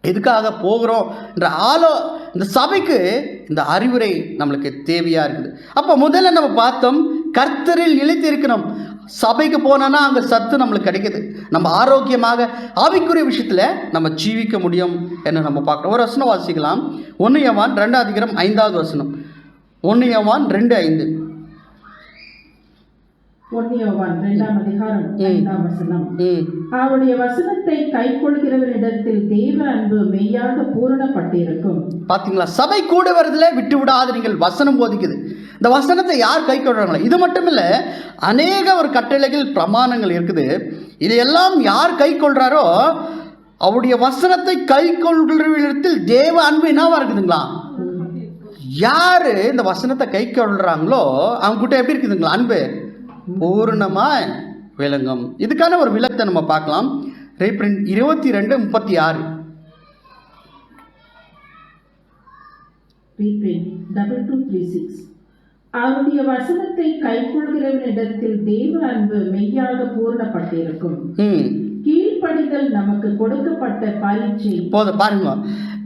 எதுக்காக போகிறோம் என்ற இந்த சபைக்கு இந்த அறிவுரை நம்மளுக்கு தேவையாக இருக்குது. அப்போ முதல்ல நம்ம பார்த்தோம், கர்த்தரில் நிலைத்து இருக்கணும். சபைக்கு போனோன்னா அங்கே சத்து நம்மளுக்கு கிடைக்குது. நம்ம ஆரோக்கியமாக ஆவிக்குரிய விஷயத்தில் நம்ம ஜீவிக்க முடியும் என்று நம்ம பார்க்குறோம். ஒரு வசனம் வாசிக்கலாம். 1 யோவான் 2:5 வசனம். 1 யோவான் 2:5. 1 யோவான் 2:5 அவருடைய வசனத்தை கைக்கொள்கிறவரிடத்தில் தேவ அன்பு மெய்யாக பூரணப்பட்டிருக்கும். பார்த்தீங்களா? சபை கூட வரதுல விட்டு விடாது. நீங்கள் வசனம் போதிக்குது. இந்த வசனத்தை யார் கை கொள்றாங்களோ, இது மட்டும் இல்லை, அநேக ஒரு கட்டளைகள் பிரமாணங்கள் இருக்குது. இதையெல்லாம் யார் கை கொள்றாரோ அவருடைய வசனத்தை கை கொள்கிறவரிடத்தில் தேவ அன்பு என்னவா இருக்குதுங்களா? யாரு இந்த வசனத்தை கை கொள்றாங்களோ அவங்க கிட்ட எப்படி இருக்குதுங்களா? அன்பு பூர்ணமாய் விளங்கும். இதுக்கான ஒரு விளக்கத்தை நம்ம பார்க்கலாம். ரீப்ரிண்ட் 22:36. ரீப்ரிண்ட் 2236. அவருடைய வசனத்தை கைக்கொள்கிறவனிடத்தில் தேவ அன்பு மெய்யாக பூரணப்பட்டிருக்கும். கீழ்ப்படிதல் நமக்கு கொடுக்கப்பட்ட பரீட்சை. போதும் பாருங்க,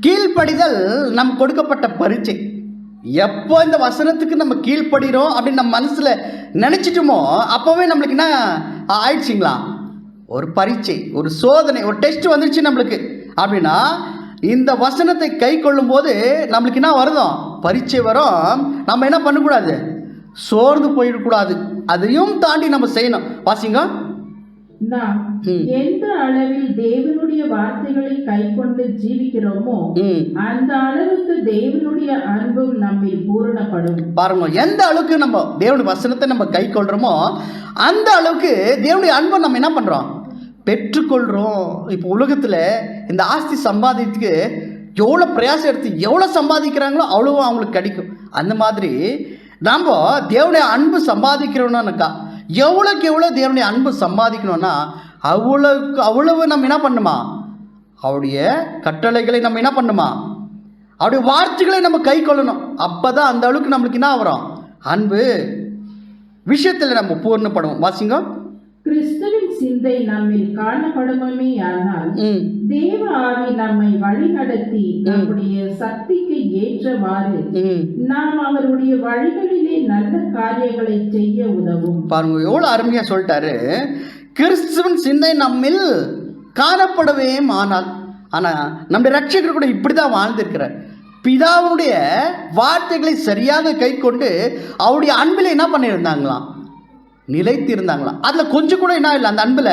கீழ்ப்படிதல் நமக்கு கொடுக்கப்பட்ட பரீட்சை. எப்போ இந்த வசனத்துக்கு நம்ம கீழ்ப்படுகிறோம் அப்படின்னு நம்ம மனசில் நினச்சிட்டோமோ அப்போவே நம்மளுக்கு என்ன ஆயிடுச்சிங்களா? ஒரு பரீட்சை, ஒரு சோதனை, ஒரு டெஸ்ட் வந்துடுச்சு நம்மளுக்கு. அப்படின்னா இந்த வசனத்தை கை கொள்ளும் போது நம்மளுக்கு என்ன வருதோ? பரீட்சை வரும். நம்ம என்ன பண்ணக்கூடாது? சோர்ந்து போயிடக்கூடாது. அதையும் தாண்டி நம்ம செய்யணும். வாசிங்க. நாம் எந்த அளவில் தேவனுடைய வார்த்தைகளை கைக்கொண்டு ஜீவிக்கிறோமோ அந்த அளவுக்கு தேவனுடைய அன்பும் நம்மில் பூரணப்படும். பாருங்க, எந்த அளவுக்கு நம்ம தேவனுடைய வசனத்தை நம்ம கை கொள்றோமோ அந்த அளவுக்கு தேவனுடைய அன்பை நம்ம என்ன பண்றோம், பெற்றுக்கொள்றோம். இப்போ உலகத்துல இந்த ஆஸ்தி சம்பாதித்துக்கு எவ்வளோ பிரயாசம் எடுத்து எவ்வளோ சம்பாதிக்கிறாங்களோ அவ்வளோ அவங்களுக்கு கிடைக்கும். அந்த மாதிரி நம்ம தேவனுடைய அன்பு சம்பாதிக்கிறோம்னாக்கா எவ்வளோக்கு எவ்வளோ தேவனுடைய அன்பு சம்பாதிக்கணும்னா அவ்வளவு நம்ம என்ன பண்ணுமா, அவருடைய கட்டளைகளை நம்ம என்ன பண்ணுமா, அவருடைய வார்த்தைகளை நம்ம கை கொள்ளணும். அப்போ தான் அந்த அளவுக்கு நம்மளுக்கு என்ன வரும், அன்பு விஷயத்தில் நம்ம பூர்ணப்படுவோம். வாசிங்க. கிறிஸ்துவின் சிந்தை நம்மில் காணப்படுமே ஆனால் தேவ ஆவி நம்மை வழி நடத்தி நம்முடைய சக்திக்கு ஏற்றவாறு நாம் அவருடைய வழிகளிலே நல்ல காரியங்களை செய்ய உதவும். பாருங்க, எவ்வளவு அருமையா சொல்லிட்டாரு. கிறிஸ்துவின் சிந்தை நம்மில் காணப்படவே ஆனால். ஆனா நம்முடைய ரட்சகர் கூட இப்படிதான் வாழ்ந்திருக்கிறார். பிதாவுடைய வார்த்தைகளை சரியாக கை கொண்டு அவருடைய அன்பில் என்ன பண்ணியிருந்தாங்களாம், நிலைத்து இருந்தாங்களாம். அதில் கொஞ்சம் கூட என்ன இல்லை, அந்த அன்பில்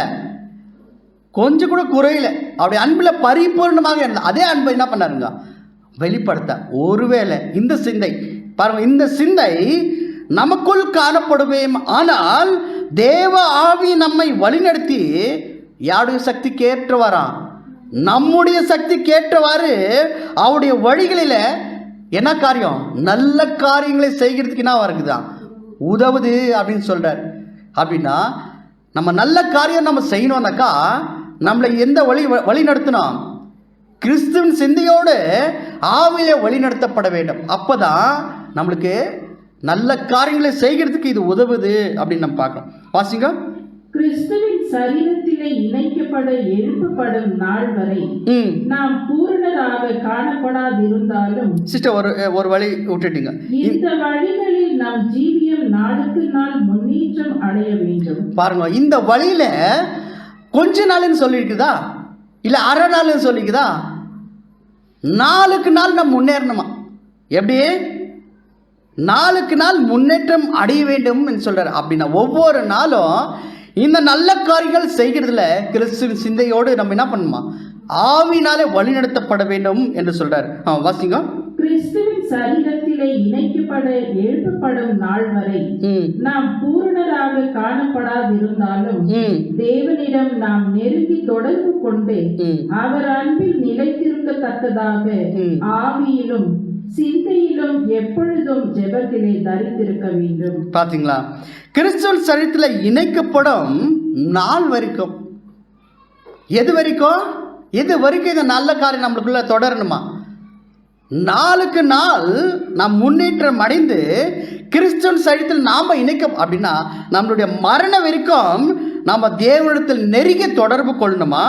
கொஞ்சம் கூட குறையில, அவருடைய அன்பில் பரிபூர்ணமாக இருந்த அதே அன்பை என்ன பண்ணாருங்க, வெளிப்படுத்த. ஒருவேளை இந்த சிந்தை பாருங்க, இந்த சிந்தை நமக்குள் காணப்படுவே ஆனால் தேவ ஆவி நம்மை வழிநடத்தி யாருடைய சக்திக்கு ஏற்றவாராம், நம்முடைய சக்திக்கு ஏற்றவாறு அவருடைய வழிகளில் என்ன காரியம், நல்ல காரியங்களை செய்கிறதுக்கு என்ன இருக்குதான் உதவுது அப்படின்னு சொல்றார். அப்படின்னா நம்ம நல்ல காரியம் நம்ம செய்யணும்னாக்கா நம்மளை எந்த வழி நடத்தணும், கிறிஸ்துவின் சிந்தையோடு ஆவியில வழி நடத்தப்பட வேண்டும். அப்பதான் நம்மளுக்கு நல்ல காரியங்களை செய்கிறதுக்கு இது உதவுது அப்படின்னு நம்ம பார்க்கணும். வாசிங்க. கிறிஸ்துவின் சரீரத்திலே இணைக்கப்பட எழுப்பப்படும் நாள் வரை நாம் பூரணராக காணப்படாதிருந்தாலும், சிஸ்டர் ஒரு வழி விட்டுட்டீங்க, இந்த வழிகளில் நாம் ஜீவியம் நாளுக்கு நாள் முன்னேற்றம் அடைய வேண்டும். பாருங்க, இந்த வழியில கொஞ்ச நாள்னு சொல்லிருக்குதா இல்ல அரை நாள்னு சொல்லிக்குதா, நாளுக்கு நாள் நம்ம முன்னேறணுமா. எப்படி நாளுக்கு நாள் முன்னேற்றம் அடைய வேண்டும் என்று சொல்றாரு. அப்படின்னா ஒவ்வொரு நாளும் இந்த நல்ல காரியங்கள் செய்கிறதுல கிறிஸ்துவின் சிந்தையோடு நம்ம என்ன பண்ணுமா, ஆவினாலே வழிநடத்தப்பட வேண்டும் என்று சொல்றாரு. வாசிங்க. கிறிஸ்துவின் சரீரத்திலே இணைக்கப்பட எழுப்பப்படும் நாள் வரை நாம் பூரணராக காணப்படாதிருந்தாலும் தேவனிடம் நாம் நெருங்கி தொடர்பு கொண்டு அவர் அன்பில் நிலைத்திருக்கத்தக்கதாக ஆவியிலும் சிந்தையிலும் எப்பொழுதும் ஜெபத்திலே தரித்திருக்க வேண்டும். பாத்தீங்களா, கிறிஸ்துவின் சரீரத்தில் இணைக்கப்படும் நாள் வரைக்கும், எது வரைக்கும் இந்த நல்ல காரியம் நம்மளுக்குள்ள தொடரணுமா, நாளுக்கு நாள் நாம் முன்னேற்றம் அடைந்து கிறிஸ்துவின் சரீரத்தில் நாம இணைக்க அப்படின்னா நம்மளுடைய மரண வரைக்கும் நம்ம தேவனிடத்தில் நெருங்கிய தொடர்பு கொள்ளணுமா,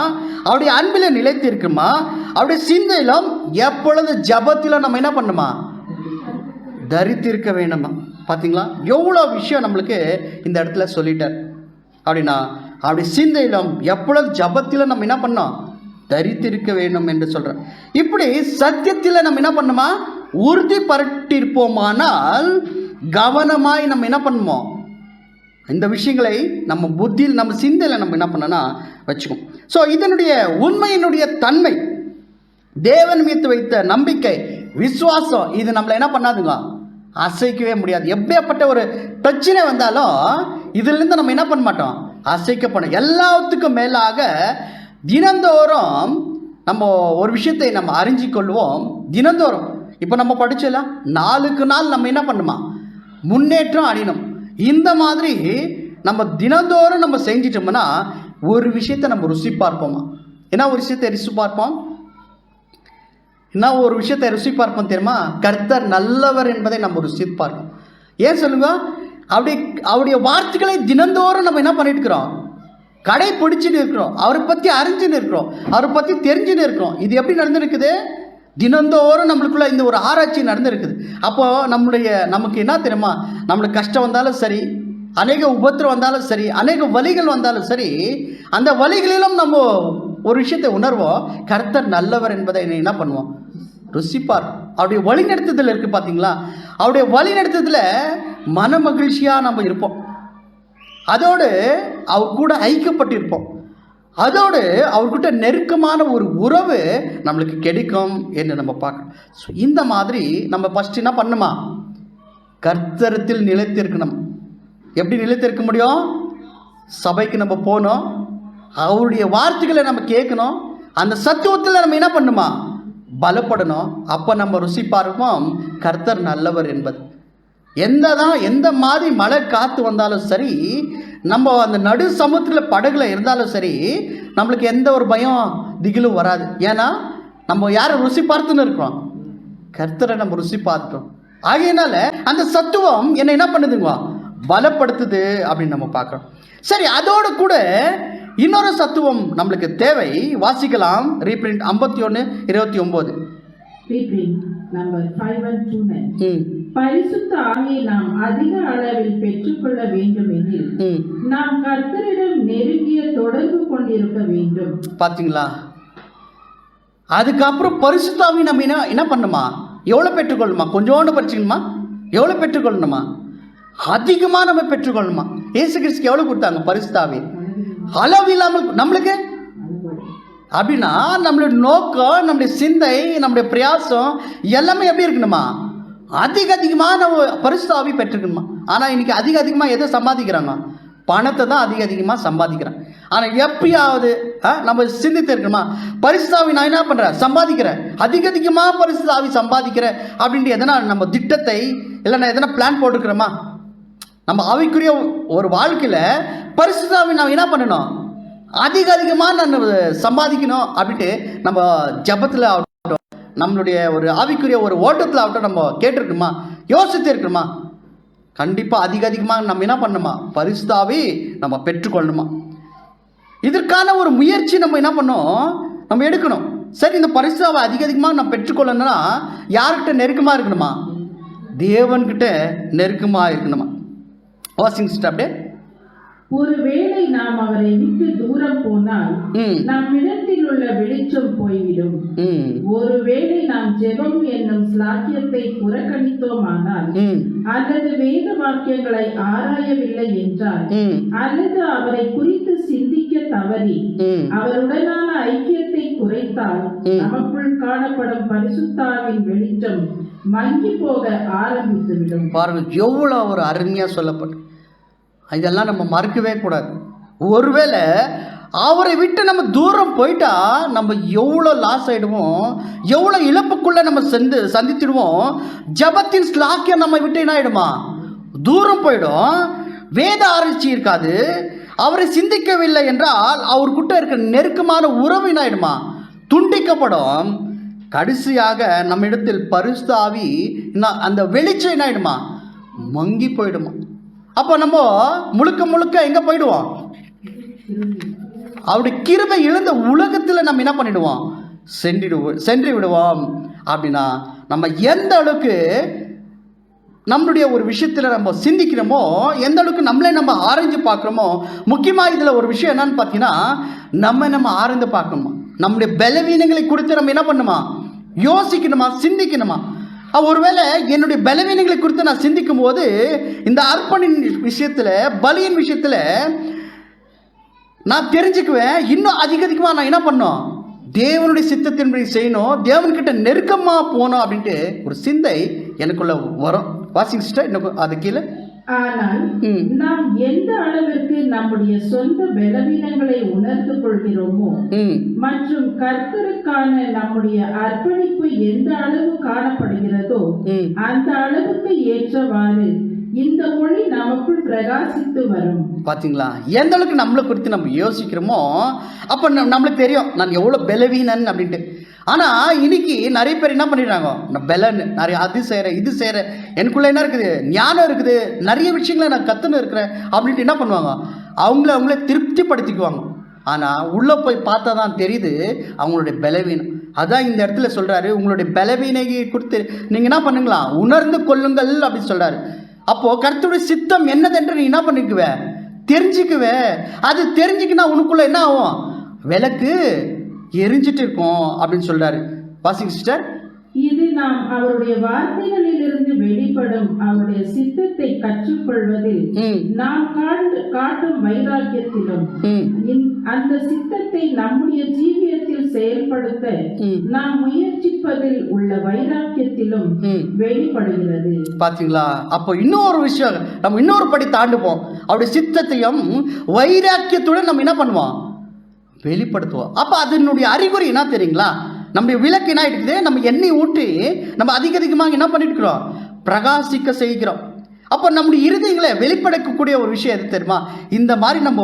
அவருடைய அன்பில் நிலைத்து இருக்குமா, அவருடைய சிந்தையிலும் எப்பொழுது ஜபத்திலும் நம்ம என்ன பண்ணுமா, தரித்திருக்க வேண்டுமா. பார்த்தீங்களா, எவ்வளோ விஷயம் நம்மளுக்கு இந்த இடத்துல சொல்லிட்டார். அப்படின்னா அவருடைய சிந்தையிலும் எப்பொழுது ஜபத்திலும் நம்ம என்ன பண்ணோம், தரித்திருக்க வேண்டும் என்று சொல்கிறோம். இப்படி சத்தியத்தில் நம்ம என்ன பண்ணுமா, உறுதிப்பட்டிருப்போமானால் கவனமாய் நம்ம என்ன பண்ணுவோம், இந்த விஷயங்களை நம்ம புத்தியில் நம்ம சிந்தையில் நம்ம என்ன பண்ணனா வச்சுக்கோம். ஸோ இதனுடைய உண்மையினுடைய தன்மை, தேவன் மீது வைத்த நம்பிக்கை, விசுவாசம், இது நம்மளை என்ன பண்ணாதுங்க, அசைக்கவே முடியாது. எப்படியாப்பட்ட ஒரு பிரச்சனை வந்தாலும் இதிலிருந்து நம்ம என்ன பண்ண மாட்டோம், அசைக்கப்படும். எல்லாத்துக்கும் மேலாக தினந்தோறும் நம்ம ஒரு விஷயத்தை நம்ம அறிஞ்சு கொள்வோம். தினந்தோறும் இப்போ நம்ம படிச்சலாம், நாளுக்கு நாள் நம்ம என்ன பண்ணுமா, முன்னேற்றம் அடையணும். இந்த மாதிரி நம்ம தினந்தோறும் நம்ம செஞ்சிட்டோம்னா ஒரு விஷயத்தை நம்ம ருசி பார்ப்போமா. என்ன ஒரு விஷயத்தை ருசி பார்ப்போம், என்ன ஒரு விஷயத்தை ருசி பார்ப்போம் தெரியுமா, கர்த்தர் நல்லவர் என்பதை நம்ம ருசி பார்ப்போம். ஏன் சொல்லுங்க, அவருடைய வார்த்தைகளை தினந்தோறும் நம்ம என்ன பண்ணிட்டு இருக்கிறோம், கடைப்பிடிச்சுன்னு இருக்கிறோம், அவரை பற்றி அறிஞ்சுன்னு இருக்கிறோம், அவரை பற்றி தெரிஞ்சுன்னு இருக்கிறோம். இது எப்படி நடந்துருக்குது, தினந்தோறும் நம்மளுக்குள்ள இந்த ஒரு ஆராய்ச்சி நடந்துருக்குது. அப்போது நமக்கு என்ன தெரியுமா, நம்மளுக்கு கஷ்டம் வந்தாலும் சரி, அநேக உபத்திரம் வந்தாலும் சரி, அநேக வலிகள் வந்தாலும் சரி, அந்த வலிகளிலும் நம்ம ஒரு விஷயத்தை உணர்வோம், கர்த்தர் நல்லவர் என்பதை என்ன பண்ணுவோம், ருசிப்பார். அவருடைய வழிநடத்துதல் இருக்குது பார்த்தீங்களா, அவருடைய வழிநடத்துதல மன மகிழ்ச்சியாக நம்ம இருப்போம். அதோடு அவர் கூட ஐக்கியப்பட்டிருப்போம், அதோடு அவர்கிட்ட நெருக்கமான ஒரு உறவு நம்மளுக்கு கிடைக்கும் என்று நம்ம பார்க்கணும். ஸோ இந்த மாதிரி நம்ம ஃபஸ்ட்டு என்ன பண்ணுமா, கர்த்தரத்தில் நிலைத்திருக்கணும். எப்படி நிலைத்திருக்க முடியும்? சபைக்கு நம்ம போகணும், அவருடைய வார்த்தைகளை நம்ம கேட்கணும், அந்த சத்துவத்தில் நம்ம என்ன பண்ணுமா, பலப்படணும். அப்போ நம்ம ருசி பார்ப்போம் கர்த்தர் நல்லவர் என்பது. எந்த மாதிரி மழை காற்று வந்தாலும் சரி, நம்ம அந்த நடு சமுத்திரத்தில் படகுல இருந்தாலும் சரி, நம்மளுக்கு எந்த ஒரு பயம் திகிலும் வராது. ஏன்னா நம்ம யாரை ருசி பார்த்துன்னு இருக்கிறோம்? கர்த்தரை நம்ம ருசி பார்த்துட்டோம். ஆகையினால அந்த சத்துவம் என்னை என்ன பண்ணுதுங்க, பலப்படுத்துது அப்படின்னு நம்ம பார்க்குறோம். சரி, அதோடு கூட இன்னொரு சத்துவம் நம்மளுக்கு தேவை. வாசிக்கலாம், ரீப்ரிண்ட் 51:29. Reprint number 5129. பரிசுத்த ஆவியை நாம் அதிக அளவில் பெற்றுக்கொள்ள வேண்டும் எனில் நாம் கர்த்தரிடம் நெருங்கிய தொடர்பு கொண்டிருக்க வேண்டும். பார்த்தீங்களா? அதுக்கப்புறம் பரிசுத்த ஆவி நம்ம என்ன பண்ணுமா, எவ்வளோ பெற்றுக்கொள்ளணுமா? கொஞ்சோண்டு படிச்சுக்கணுமா? எவ்வளோ பெற்றுக்கொள்ளணுமா? அதிகமாக நம்ம பெற்றுக்கொள்ளணுமா? இயேசு கிறிஸ்துக்கு எவ்வளோ கொடுத்தாங்க பரிசுத்த ஆவி? அளவு இல்லாமல். நம்மளுக்கு அப்படின்னா நம்மளுடைய நோக்கம், நம்முடைய சிந்தை, நம்முடைய பிரயாசம் எல்லாமே எப்படி இருக்கணுமா, அதிகமாக நம்ம பரிசுத்த ஆவி பெற்றுக்கணுமா. ஆனால் இன்னைக்கு அதிகமாக எதை சம்பாதிக்கிறாங்க? பணத்தை தான் அதிகமாக சம்பாதிக்கிறேன். ஆனால் எப்பயாவது நம்ம சிந்தித்து இருக்கணுமா, பரிசுத்த ஆவி நான் என்ன பண்ணுறேன், சம்பாதிக்கிறேன், அதிகமாக பரிசுத்த ஆவி சம்பாதிக்கிறேன் அப்படின்ட்டு எதனா நம்ம திட்டத்தை இல்லைன்னா எதனா பிளான் போட்டுருக்கிறோமா? நம்ம ஆவிக்குரிய ஒரு வாழ்க்கையில் பரிசுத்த ஆவி நான் என்ன பண்ணணும், அதிகமாக நான் சம்பாதிக்கணும் அப்படின்ட்டு நம்ம ஜபத்தில் ஆகட்டும், நம்மளுடைய ஒரு ஆவிக்குரிய ஒரு ஓட்டத்தில் ஆகட்டும் நம்ம கேட்டிருக்கணுமா, யோசித்து இருக்கணுமா? கண்டிப்பாக அதிகமாக நம்ம என்ன பண்ணணுமா, பரிசுத்த ஆவி நம்ம பெற்றுக்கொள்ளணுமா. இதற்கான ஒரு முயற்சி நம்ம என்ன பண்ணோம், நம்ம எடுக்கணும். சரி, இந்த பரிசுத்த ஆவி அதிகமாக நம்ம பெற்றுக்கொள்ளணும்னா யார்கிட்ட நெருக்கமாக இருக்கணுமா? தேவன்கிட்ட நெருக்கமாக இருக்கணுமா. வாசிங் சிஸ்டர் அப்படியே. ஒருவேளை நாம் அவரை விட்டு தூரம் போனால் நம்மிடத்தில் உள்ள வெளிச்சம் போய்விடும். ஒருவேளை நாம் ஜெபம் என்னும் ஸ்லாக்கியத்தை புறக்கணித்தோமானால், அல்லது வேத வாக்கியங்களை ஆராயவில்லை என்றால், அல்லது அவரை குறித்து சிந்திக்க தவறி அவருடனான ஐக்கியத்தை குறைத்தால், நமக்குள் காணப்படும் பரிசுத்தாவின் வெளிச்சம் மங்கி போக ஆரம்பித்துவிடும். பாருங்க, எவ்வளவு ஒரு அருமையா சொல்லப்படும். இதெல்லாம் நம்ம மறக்கவே கூடாது. ஒருவேளை அவரை விட்டு நம்ம தூரம் போயிட்டா நம்ம எவ்வளோ லாஸ் ஆகிடுவோம், எவ்வளோ இழப்புக்குள்ளே நம்ம சந்தித்திடுவோம். ஜபத்தின் ஸ்லாக்கியம் நம்ம விட்டு என்ன ஆகிடுமா, தூரம் போயிடும். வேத ஆராய்ச்சி இருக்காது. அவரை சிந்திக்கவில்லை என்றால் அவர்கிட்ட இருக்கிற நெருக்கமான உறவு என்ன ஆகிடுமா, துண்டிக்கப்படும். கடைசியாக நம்ம இடத்தில் பரிசுத்த ஆவி அந்த வெளிச்சம் என்ன ஆகிடுமா, மங்கி போயிடுமா. அப்போ நம்ம முழுக்க எங்கே போயிடுவோம், அவருடைய கிருபை இழந்த உலகத்தில் நம்ம என்ன பண்ணிடுவோம், சென்று விடுவோம். அப்படின்னா நம்ம எந்த அளவுக்கு நம்மளுடைய ஒரு விஷயத்தில் நம்ம சிந்திக்கிறோமோ, எந்த அளவுக்கு நம்மளே நம்ம ஆராய்ஞ்சு பார்க்குறோமோ. முக்கியமாக இதில் ஒரு விஷயம் என்னன்னு பார்த்தீங்கன்னா, நம்ம ஆராய்ந்து பார்க்கணுமா, நம்முடைய பலவீனங்களை குறித்து நம்ம என்ன பண்ணுமா, யோசிக்கணுமா, சிந்திக்கணுமா. ஒருவேளை என்னுடைய பலவீனங்களை குறித்து நான் சிந்திக்கும் போது இந்த அர்ப்பணின் விஷயத்தில், பலியின் விஷயத்தில் நான் தெரிஞ்சுக்குவேன். இன்னும் அதிகமாக நான் என்ன பண்ணோம், தேவனுடைய சித்தத்தின்படி செய்யணும், தேவன்கிட்ட நெருக்கமாக போகணும் அப்படின்ட்டு ஒரு சிந்தை எனக்குள்ள வரும். வாசிங் சிஸ்டர் இன்னும் அது கீழே. ஆனால் நாம் எந்த அளவிற்கு நம்முடைய சொந்த பலவீனங்களை உணர்ந்து கொள்கிறோமோ மற்றும் கர்த்தருக்கான நம்முடைய அர்ப்பணிப்பு எந்த அளவு காணப்படுகிறதோ அந்த அளவுக்கு ஏற்றவாறு இந்த ஒளி நமக்குள் பிரகாசித்து வரும். பாத்தீங்களா, எந்த அளவுக்கு நம்மளை குறித்து நம்ம யோசிக்கிறோமோ அப்ப நம்மளுக்கு தெரியும் நான் எவ்வளவு பலவீனன் அப்படின்ட்டு. ஆனால் இன்னைக்கு நிறைய பேர் என்ன பண்ணிடுறாங்க, நான் பலன் நிறைய அது செய்கிறேன் இது செய்கிறேன், எனக்குள்ளே என்ன இருக்குது, ஞானம் இருக்குது, நிறைய விஷயங்களை நான் கற்றுன்னு இருக்கிறேன் அப்படின்ட்டு என்ன பண்ணுவாங்க, அவங்களே திருப்திப்படுத்திக்குவாங்க. ஆனால் உள்ளே போய் பார்த்தா தான் தெரியுது அவங்களுடைய பலவீனம். அதான் இந்த இடத்துல சொல்கிறாரு, உங்களுடைய பலவீனையை குறித்து நீங்கள் என்ன பண்ணுங்களா, உணர்ந்து கொள்ளுங்கள் அப்படின்னு சொல்கிறாரு. அப்போது கர்த்தருடைய சித்தம் என்னதென்று நீ என்ன பண்ணிக்குவே, தெரிஞ்சுக்குவே. அது தெரிஞ்சுக்கினா உனக்குள்ளே என்ன ஆகும், விளக்கு எரிஞ்சிட்டு இருக்கும் அப்படின்னு சொல்றாரு. Washing sister. இது நாம் அவருடைய வார்த்தைகளிலிருந்து வெளிப்படும் அவருடைய சித்தத்தை கற்றுக்கொள்வதில் நாம் காட்டும் வைராக்கியத்திலும் அந்த சித்தத்தை நம்முடைய ஜீவியத்தில் செயல்படுத்த நாம் முயற்சிப்பதில் உள்ள வைராக்கியத்திலும் வெளிப்படுகிறது. பாத்தீங்களா? அப்போ இன்னொரு விஷயம், நம்ம இன்னொரு படி தாண்டுவோம். அவருடைய சித்தத்தையும் வைராக்கியத்துடன் நம்ம என்ன பண்ணுவோம்? வெளிப்படுத்துவோம். அப்ப அதனுடைய அறிகுறி என்ன தெரியுங்களா? நம்முடைய விளக்கு என்ன இருக்குது? நம்ம எண்ணெய் ஊற்றி நம்ம அதிகமாக என்ன பண்ணிட்டு இருக்கிறோம்? பிரகாசிக்க செய்கிறோம். அப்போ நம்முடைய இருதயங்களை வெளிப்படுத்தக்கூடிய ஒரு விஷயம் எது தெரியுமா? இந்த மாதிரி நம்ம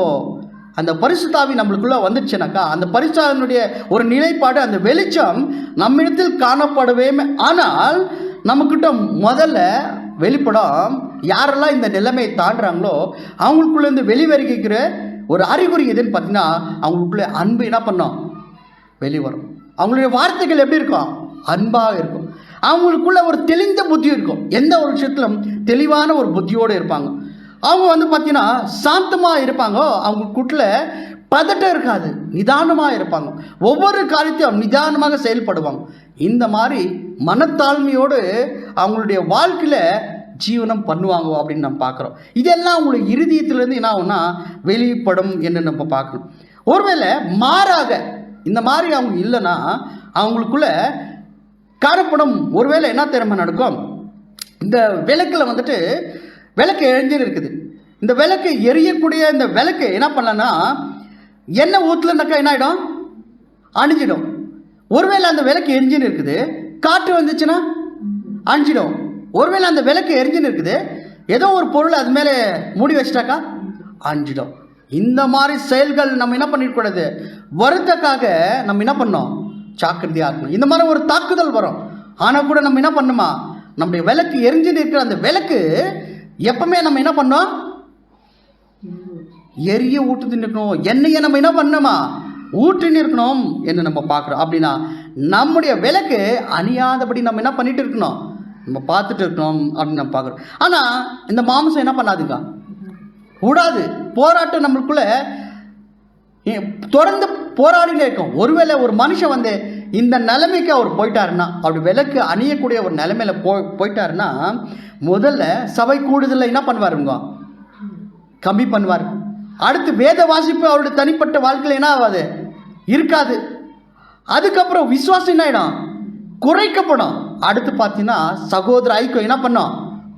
அந்த பரிசுத்தாவி நம்மளுக்குள்ள வந்துடுச்சுனாக்கா, அந்த பரிசுத்தாவினுடைய ஒரு நிலைப்பாடு, அந்த வெளிச்சம் நம்மிடத்தில் காணப்படவே. ஆனால் நம்மக்கிட்ட முதல்ல வெளிப்படும். யாரெல்லாம் இந்த நிலைமையை தாண்டுறாங்களோ அவங்களுக்குள்ளேருந்து வெளிவருகிற ஒரு அறிகுறி எதுன்னு பார்த்தீங்கன்னா, அவங்களுக்குள்ள அன்பு என்ன பண்ணோம்? வெளிவரும். அவங்களுடைய வார்த்தைகள் எப்படி இருக்கும்? அன்பாக இருக்கும். அவங்களுக்குள்ள ஒரு தெளிந்த புத்தி இருக்கும். எந்த ஒரு விஷயத்திலும் தெளிவான ஒரு புத்தியோடு இருப்பாங்க. அவங்க பார்த்தீங்கன்னா சாந்தமாக இருப்பாங்க. அவங்களுக்குள்ள பதட்டம் இருக்காது, நிதானமாக இருப்பாங்க. ஒவ்வொரு காரியத்தையும் நிதானமாக செயல்படுவாங்க. இந்த மாதிரி மனத்தாழ்மையோடு அவங்களுடைய வாழ்க்கையில் ஜீவனம் பண்ணுவாங்க அப்படின்னு நம்ம பார்க்குறோம். இதெல்லாம் அவங்களுடைய இருதயத்திலேருந்து என்ன ஆகும்னா வெளிப்படும் என்று நம்ம பார்க்கணும். ஒருவேளை மாறாக இந்த மாதிரி அவங்க இல்லைன்னா அவங்களுக்குள்ள காணப்படும் ஒருவேளை என்ன திறமை நடக்கும்? இந்த விளக்கில் விளக்கு எரிஞ்சுன்னு இருக்குது. இந்த விளக்கு எரியக்கூடிய இந்த விளக்கு என்ன பண்ணலன்னா எண்ணெய் ஊற்றலன்னாக்கா என்ன ஆகிடும்? அணிஞ்சிடும். ஒருவேளை அந்த விளக்கு எரிஞ்சுன்னு இருக்குது, காற்று வந்துச்சுன்னா அணிஞ்சிடும். ஒருவேளை அந்த விளக்கு எரிஞ்சுன்னு இருக்குது, ஏதோ ஒரு பொருள் அது மேலே மூடி வச்சிட்டாக்கா அணிஞ்சிடும். இந்த மாதிரி செயல்கள் நம்ம என்ன பண்ணிடக்கூடாது? வருத்தக்காக நம்ம என்ன பண்ணோம்? ஜாக்கிரதையாக இருக்கணும். இந்த மாதிரி ஒரு தாக்குதல் வரும். ஆனால் கூட நம்ம என்ன பண்ணுமா? நம்முடைய விளக்கு எரிஞ்சுன்னு இருக்கிற அந்த விளக்கு எப்பவுமே நம்ம என்ன பண்ணோம்? எரிய ஊட்டுன்னு இருக்கணும். எண்ணெயை நம்ம என்ன பண்ணணுமா? ஊற்றின்னு இருக்கணும் என்று நம்ம பார்க்குறோம். அப்படின்னா நம்முடைய விளக்கு அணியாதபடி நம்ம என்ன பண்ணிட்டு இருக்கணும்? நம்ம பார்த்துட்டு இருக்கணும் அப்படின்னு நம்ம பார்க்குறோம். ஆனால் இந்த மாம்சம் என்ன பண்ணாதுங்க? கூடாது. போராட்டம் நம்மளுக்குள்ள தொடர்ந்து போராடினே இருக்கும். ஒருவேளை ஒரு மனுஷன் இந்த நிலைமைக்கு அவர் போயிட்டாருன்னா, அப்படி விளக்கு அணியக்கூடிய ஒரு நிலைமையில போயிட்டாருன்னா முதல்ல சபை கூடுதலில் என்ன பண்ணுவாருங்க? கம்மி பண்ணுவார். அடுத்து வேத வாசிப்பு அவருடைய தனிப்பட்ட வாழ்க்கையில் என்ன ஆகாது? இருக்காது. அதுக்கப்புறம் விசுவாசம் என்ன ஆகிடும்? குறைக்கப்படும். அடுத்து பார்த்தீங்கன்னா சகோதர ஐக்கியம் என்ன பண்ணோம்?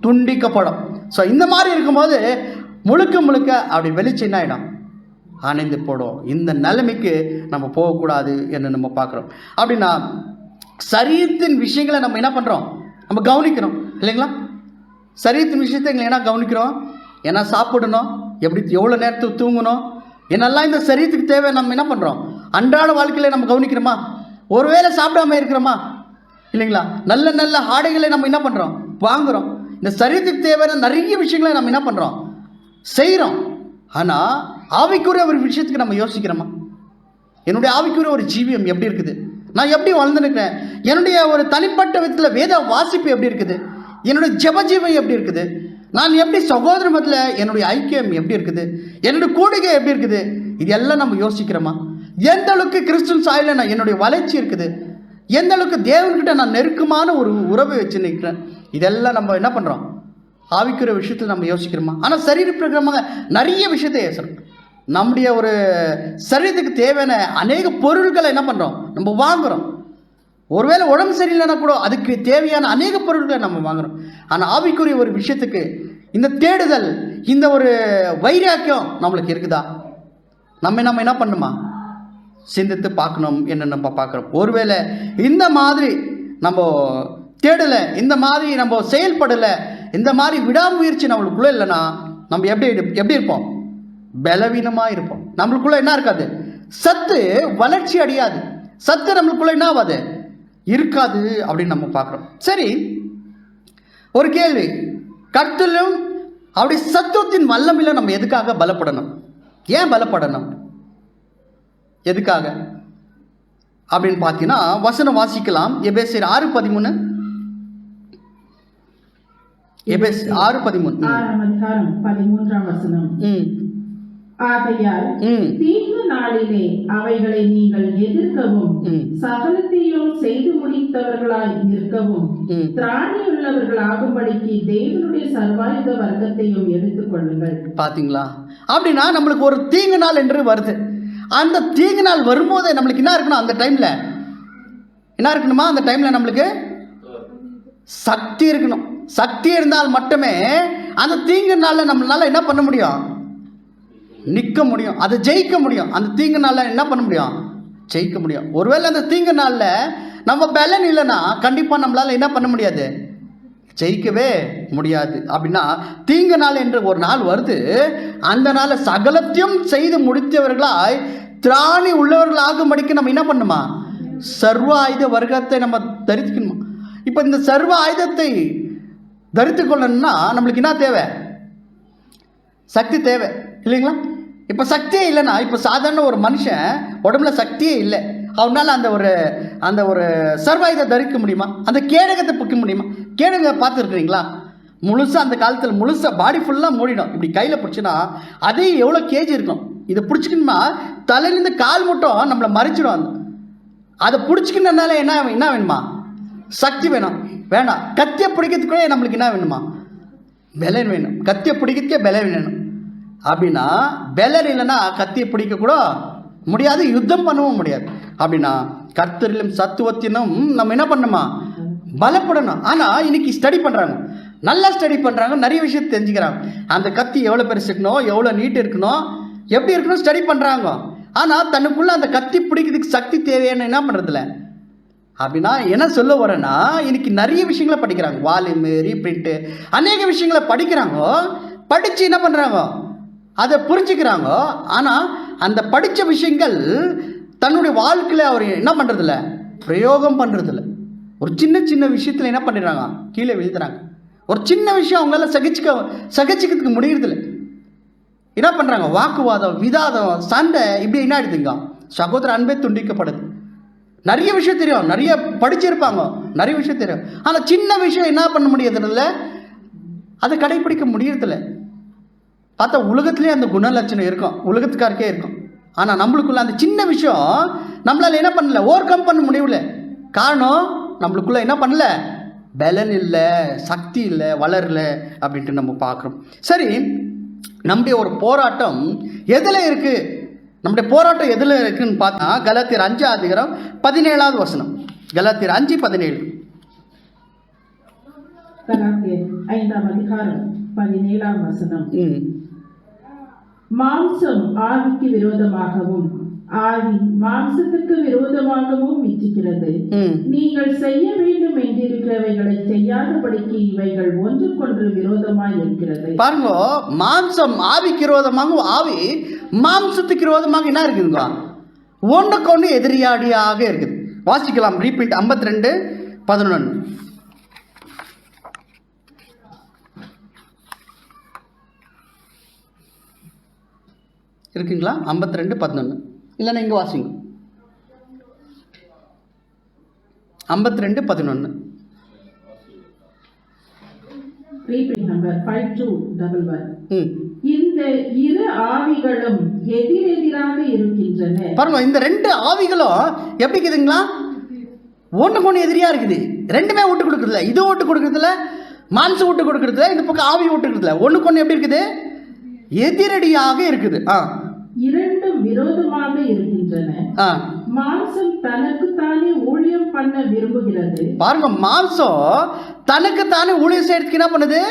துண்டிக்கப்படும். ஸோ இந்த மாதிரி இருக்கும்போது முழுக்க அப்படி வெளிச்சம் என்ன ஆகிடும்? அணைந்து போடும். இந்த நிலைமைக்கு நம்ம போகக்கூடாது என்று நம்ம பார்க்குறோம். அப்படின்னா சரீரத்தின் விஷயங்களை நம்ம என்ன பண்ணுறோம்? நம்ம கவனிக்கிறோம் இல்லைங்களா? சரீரத்தின் விஷயத்தை எங்களை என்ன கவனிக்கிறோம்? ஏன்னா சாப்பிடணும், எவ்வளோ நேரத்துக்கு தூங்கணும், என்னெல்லாம் இந்த சரீரத்துக்கு தேவை நம்ம என்ன பண்ணுறோம்? அன்றாட வாழ்க்கையில் நம்ம கவனிக்கிறோமா? ஒருவேளை சாப்பிடாம இருக்கிறோமா? இல்லைங்களா? நல்ல நல்ல ஆடைகளை நம்ம என்ன பண்ணுறோம்? வாங்குகிறோம். இந்த சரீரத்துக்கு தேவையான நிறைய விஷயங்களை நம்ம என்ன பண்ணுறோம்? செய்கிறோம். ஆனால் ஆவிக்குரிய ஒரு விஷயத்துக்கு நம்ம யோசிக்கிறோமா? என்னுடைய ஆவிக்குரிய ஒரு ஜீவியம் எப்படி இருக்குது? நான் எப்படி வாழ்ந்துருக்கிறேன்? என்னுடைய ஒரு தனிப்பட்ட விதத்தில் வேத வாசிப்பு எப்படி இருக்குது? என்னுடைய ஜெபஜீவம் எப்படி இருக்குது? நான் எப்படி சகோதர மத்தியில் என்னுடைய ஐக்கியம் எப்படி இருக்குது? என்னுடைய கூடுகை எப்படி இருக்குது? இது எல்லாம் நம்ம யோசிக்கிறோமா? எந்த அளவுக்கு கிறிஸ்துவின் சாயலில் நான் என்னுடைய வளர்ச்சி இருக்குது? எந்த அளவுக்கு தேவன்கிட்ட நான் நெருக்கமான ஒரு உறவை வச்சு நிற்கிறேன்? இதெல்லாம் நம்ம என்ன பண்ணுறோம்? ஆவிக்குரிய விஷயத்தில் நம்ம யோசிக்கிறோமா? ஆனால் சரீர பிரகாரமாக நிறைய விஷயத்தை யோசிக்கிறோம். நம்முடைய ஒரு சரீரத்துக்கு தேவையான அநேக பொருட்களை என்ன பண்ணுறோம்? நம்ம வாங்குகிறோம். ஒருவேளை உடம்பு சரியில்லைன்னா கூட அதுக்கு தேவையான அநேக பொருட்களை நம்ம வாங்குகிறோம். ஆனால் ஆவிக்குரிய ஒரு விஷயத்துக்கு இந்த தேடுதல், இந்த ஒரு வைராக்கியம் நம்மளுக்கு இருக்குதா? நம்ம என்ன பண்ணுமா? சிந்தித்து பார்க்கணும் என்று நம்ம பார்க்குறோம். ஒருவேளை இந்த மாதிரி நம்ம தேடலை, இந்த மாதிரி நம்ம செயல்படலை, இந்த மாதிரி விடாமுயற்சி நம்மளுக்குள்ளே இல்லைன்னா நம்ம எப்படி இருப்போம்? பலவீனமாக இருப்போம். நம்மளுக்குள்ளே என்ன இருக்காது? சத்து வளர்ச்சி அடையாது. சத்து நம்மளுக்குள்ளே என்ன ஆகாது? இருக்காது அப்படின்னு நம்ம பார்க்குறோம். சரி, ஒரு கேள்வி. கர்த்தரிலும் அப்படி சத்துவத்தின் வல்லமையில் நம்ம எதுக்காக பலப்படணும்? ஏன் பலப்படணும்? எதுக்காக அப்படின்னு பார்த்தீங்கன்னா வசனம் வாசிக்கலாம். எபேசியர் 6:13. எபேசியர் 6:13. 13ஆம் வசனம். ஆகையால் தீங்கு நாளிலே அவைகளை நீங்கள் எதிர்க்கவும் சகலத்தையும் செய்து முடித்தவர்களாய் நிற்கவும் திராணியுள்ளவர்கள் ஆகும்படிக்கு தேவனுடைய சர்வாயுத வர்க்கத்தையும் எடுத்துக் கொள்ளுங்கள். பாத்தீங்களா? அப்படின்னா நம்மளுக்கு ஒரு தீங்கு நாள் என்று வருது. அந்த தீங்கு நாள் வரும்போது நம்மளுக்கு என்ன இருக்கணும்? அந்த டைம்ல என்ன இருக்கணுமா? அந்த டைம்ல நம்மளுக்கு சக்தி இருக்கணும். சக்தி இருந்தால் மட்டுமே அந்த தீங்கு நாள்ல நம்மளால என்ன பண்ண முடியும்? நிற்க முடியும், அதை ஜெயிக்க முடியும். அந்த தீங்கு நாளில் என்ன பண்ண முடியும்? ஜெயிக்க முடியும். ஒருவேளை அந்த தீங்கு நாளில் நம்ம பலன் இல்லைன்னா கண்டிப்பாக நம்மளால் என்ன பண்ண முடியாது? ஜெயிக்கவே முடியாது. அப்படின்னா தீங்கு நாள் என்று ஒரு நாள் வருது. அந்த நாளை சகலத்தையும் செய்து முடித்தவர்களாய் திராணி உள்ளவர்கள் ஆகும்படிக்கு நம்ம என்ன பண்ணுமா? சர்வ ஆயுத வர்க்கத்தை நம்ம தரித்துக்கணுமா? இப்போ இந்த சர்வ ஆயுதத்தை தரித்து கொள்ளணும்னா நம்மளுக்கு என்ன தேவை? சக்தி தேவை இல்லைங்களா? இப்போ சக்தியே இல்லைன்னா, இப்போ சாதாரண ஒரு மனுஷன் உடம்புல சக்தியே இல்லை, அவனால் அந்த ஒரு சர்வாயுதத்தை தரிக்க முடியுமா? அந்த கேடகத்தை பிடிக்க முடியுமா? கேடகத்தை பார்த்துருக்குறீங்களா? முழுசாக அந்த காலத்தில் முழுசாக பாடி ஃபுல்லாக மூடிடும். இப்படி கையில் பிடிச்சினா அதே எவ்வளோ கேஜி இருக்கும். இதை பிடிச்சிக்கணுமா தலையிலேருந்து கால் மட்டும் நம்மளை மறைச்சிடும். அதை பிடிச்சிக்கணுனால என்ன வேணுமா? சக்தி வேணும். வேணாம், கத்தியை பிடிக்கிறதுக்குள்ளே நம்மளுக்கு என்ன வேணுமா? பலன் வேணும். கத்தியை பிடிக்கிறதுக்கே பலன் வேணும். அப்படின்னா பலன் இல்லைன்னா கத்தியை பிடிக்க கூட முடியாது, யுத்தம் பண்ணவும் முடியாது. அப்படின்னா கர்த்தரிலும் சத்துவத்தினும் நம்ம என்ன பண்ணணுமா? பலப்படணும். ஆனால் இன்னைக்கு ஸ்டடி பண்ணுறாங்க, நல்லா ஸ்டடி பண்ணுறாங்க, நிறைய விஷயத்தை தெரிஞ்சுக்கிறாங்க. அந்த கத்தி எவ்வளோ பெருசு இருக்கணும், எவ்வளோ நீட்டு இருக்கணும், எப்படி இருக்கணும் ஸ்டடி பண்ணுறாங்க. ஆனால் தனக்குள்ளே அந்த கத்தி பிடிக்கிறதுக்கு சக்தி தேவையான என்ன பண்ணுறதில்ல. அப்படின்னா என்ன சொல்ல வரேன்னா, இன்னைக்கு நிறைய விஷயங்களை படிக்கிறாங்க, வால்யூமு, ரீப்ரிண்ட்டு, அநேக விஷயங்களை படிக்கிறாங்க. படித்து என்ன பண்ணுறாங்க? அதை புரிஞ்சுக்கிறாங்க. ஆனால் அந்த படித்த விஷயங்கள் தன்னுடைய வாழ்க்கையில் அவர் என்ன பண்ணுறதில்ல, பிரயோகம் பண்ணுறதில்ல. ஒரு சின்ன சின்ன விஷயத்தில் என்ன பண்ணிடுறாங்க? கீழே விழுத்துறாங்க. ஒரு சின்ன விஷயம் அவங்களால சகிச்சுக்கிறதுக்கு முடியறதில்ல. என்ன பண்ணுறாங்க? வாக்குவாதம், விவாதம், சண்டை, இப்படி என்ன ஆயிடுதுங்க? சகோதர அன்பே துண்டிக்கப்படுது. நிறைய விஷயம் தெரியும், நிறைய படிச்சிருப்பாங்க, நிறைய விஷயம் தெரியும். ஆனால் சின்ன விஷயம் என்ன பண்ண முடியறதில்ல, அதை கடைப்பிடிக்க முடியறதில்ல. பார்த்தா உலகத்துலேயே அந்த குணலட்சணம் இருக்கும், உலகத்துக்காருக்கே இருக்கும். ஆனால் நம்மளுக்குள்ள அந்த சின்ன விஷயம் நம்மளால் என்ன பண்ணல, ஓவர் கம் பண்ண முடியல. காரணம் நம்மளுக்குள்ள என்ன பண்ணல, பலன் இல்லை, சக்தி இல்லை, வளரல அப்படின்ட்டு நம்ம பார்க்குறோம். சரி, நம்முடைய ஒரு போராட்டம் எதில் இருக்குது? நம்முடைய போராட்டம் எதில் இருக்குன்னு பார்த்தா கலாத்தியர் 5:17 வசனம். கலாத்தியர் 5:17. கலாத்தியர் 5:17 வசனம். மாம்சம் ஆவிக்கு விரோதமாகவும் ஆவி மாம்சத்துக்கு விரோதமாகவும் இச்சிக்கிறது. நீங்கள் செய்ய வேண்டும் என்றிருக்கிறவைகளை செய்யாதபடிக்கு இவைகள் ஒன்றுக்கொன்று விரோதமாய் இருக்கிறது. பாருங்க, மாம்சம் ஆவிக்கு விரோதமாகவும் ஆவி மாம்சத்துக்கு விரோதமாக என்ன இருக்குதுங்க? ஒன்றுக்கு ஒன்று எதிரியாடியாக இருக்குது. வாசிக்கலாம், ரீபிட் 52:11. இருக்குங்களா? 52:11 இல்லைன்னா இங்கே வாசிங்க. 52:11. Repeat number 5211. இந்த இரு ஆவிகளும் எதிரெதிராக இருக்கின்றன. பாருங்க, இந்த ரெண்டு ஆவிகளும் எப்படி இருக்குதுங்களா? ஒன்றுக்கு ஒன்று எதிரியா இருக்குது. ரெண்டுமே விட்டு கொடுக்குறதில்ல. இது விட்டு கொடுக்குறதில்ல, மாம்சம் விட்டு கொடுக்குறதில்ல, இந்த பக்கம் ஆவி விட்டு கொடுக்குறதில்ல. ஒன்றுக்கு ஒன்று எப்படி இருக்குது? எதிரடியாக இருக்குது. இரண்டும் விரோதமாக இருக்கின்றன. மாம்சம் தனக்குத்தானே ஊழியம் பண்ண விரும்புகிறது. பாருங்க, மாம்சம் தனக்குத்தானே ஊழியம் செய்யறதுக்கு என்ன பண்ணுது?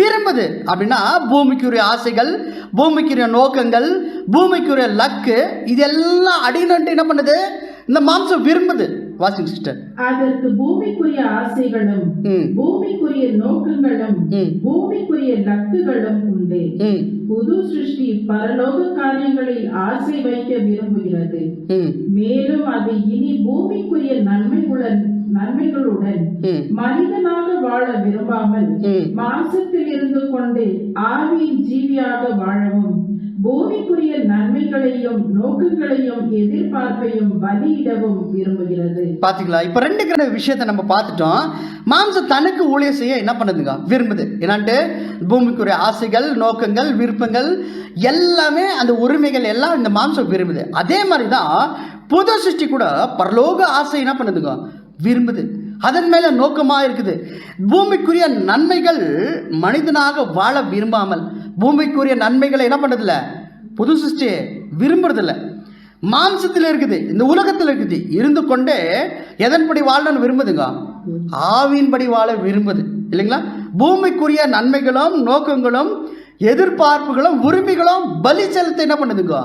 விரும்புது. அப்படின்னா பூமிக்குரிய ஆசைகள், பூமிக்குரிய நோக்கங்கள், பூமிக்குரிய லக்கு, இதெல்லாம் அடிநட்டு என்ன பண்ணுது? இந்த மாம்சம் விரும்புது. Washing sister. அதற்கு பூமிக்குரிய ஆசைகளும் பூமிக்குரிய நோக்கங்களும் பூமிக்குரிய லக்குகளும் உண்டு. புது சிருஷ்டி பரலோக காரியங்களில் ஆசை வைக்க விரும்புகிறது. மேலும் அது இனி பூமிக்குரிய நன்மைகளுடன் மனிதனாக வாழ விரும்பாமல் மாம்சத்தில் இருந்து கொண்டு ஆவியின் ஜீவியாக வாழவும் பூமிக்குரிய நன்மைகளையும் நோக்கங்களையும் எதிர்பார்ப்பையும் பலியிடவும் விரும்புகிறது. பாத்தீங்களா? இப்ப ரெண்டு விஷயத்தை நம்ம பார்த்துட்டோம். மாம்சம் தனக்கு ஊழியம் செய்ய என்ன பண்ணுதுங்க? விரும்புது. என்னான்ட்டு பூமிக்குரிய ஆசைகள், நோக்கங்கள், விருப்பங்கள் எல்லாமே, அந்த உரிமைகள் எல்லாம் இந்த மாம்சம் விரும்புது. அதே மாதிரிதான் புது சிருஷ்டி கூட பரலோக ஆசை என்ன பண்ணுதுங்க? விரும்புது. அதன் மேல நோக்கமா இருக்குது. பூமிக்குரிய நன்மைகள் மனிதனாக வாழ விரும்பாமல் பூமிக்குரிய நன்மைகளை என்ன பண்றதில்ல? புது சிருஷ்டி விரும்புறதில்ல. மாம்சத்தில் இருக்குது, இந்த உலகத்தில் இருக்குது, இருந்து கொண்டே எதன்படி வாழணும்னு விரும்புதுங்க? ஆவியின்படி வாழ விரும்புது, இல்லைங்களா? பூமிக்குரிய நன்மைகளும் நோக்கங்களும் எதிர்பார்ப்புகளும் உரிமைகளும் பலி செலுத்த என்ன பண்ணுதுங்க?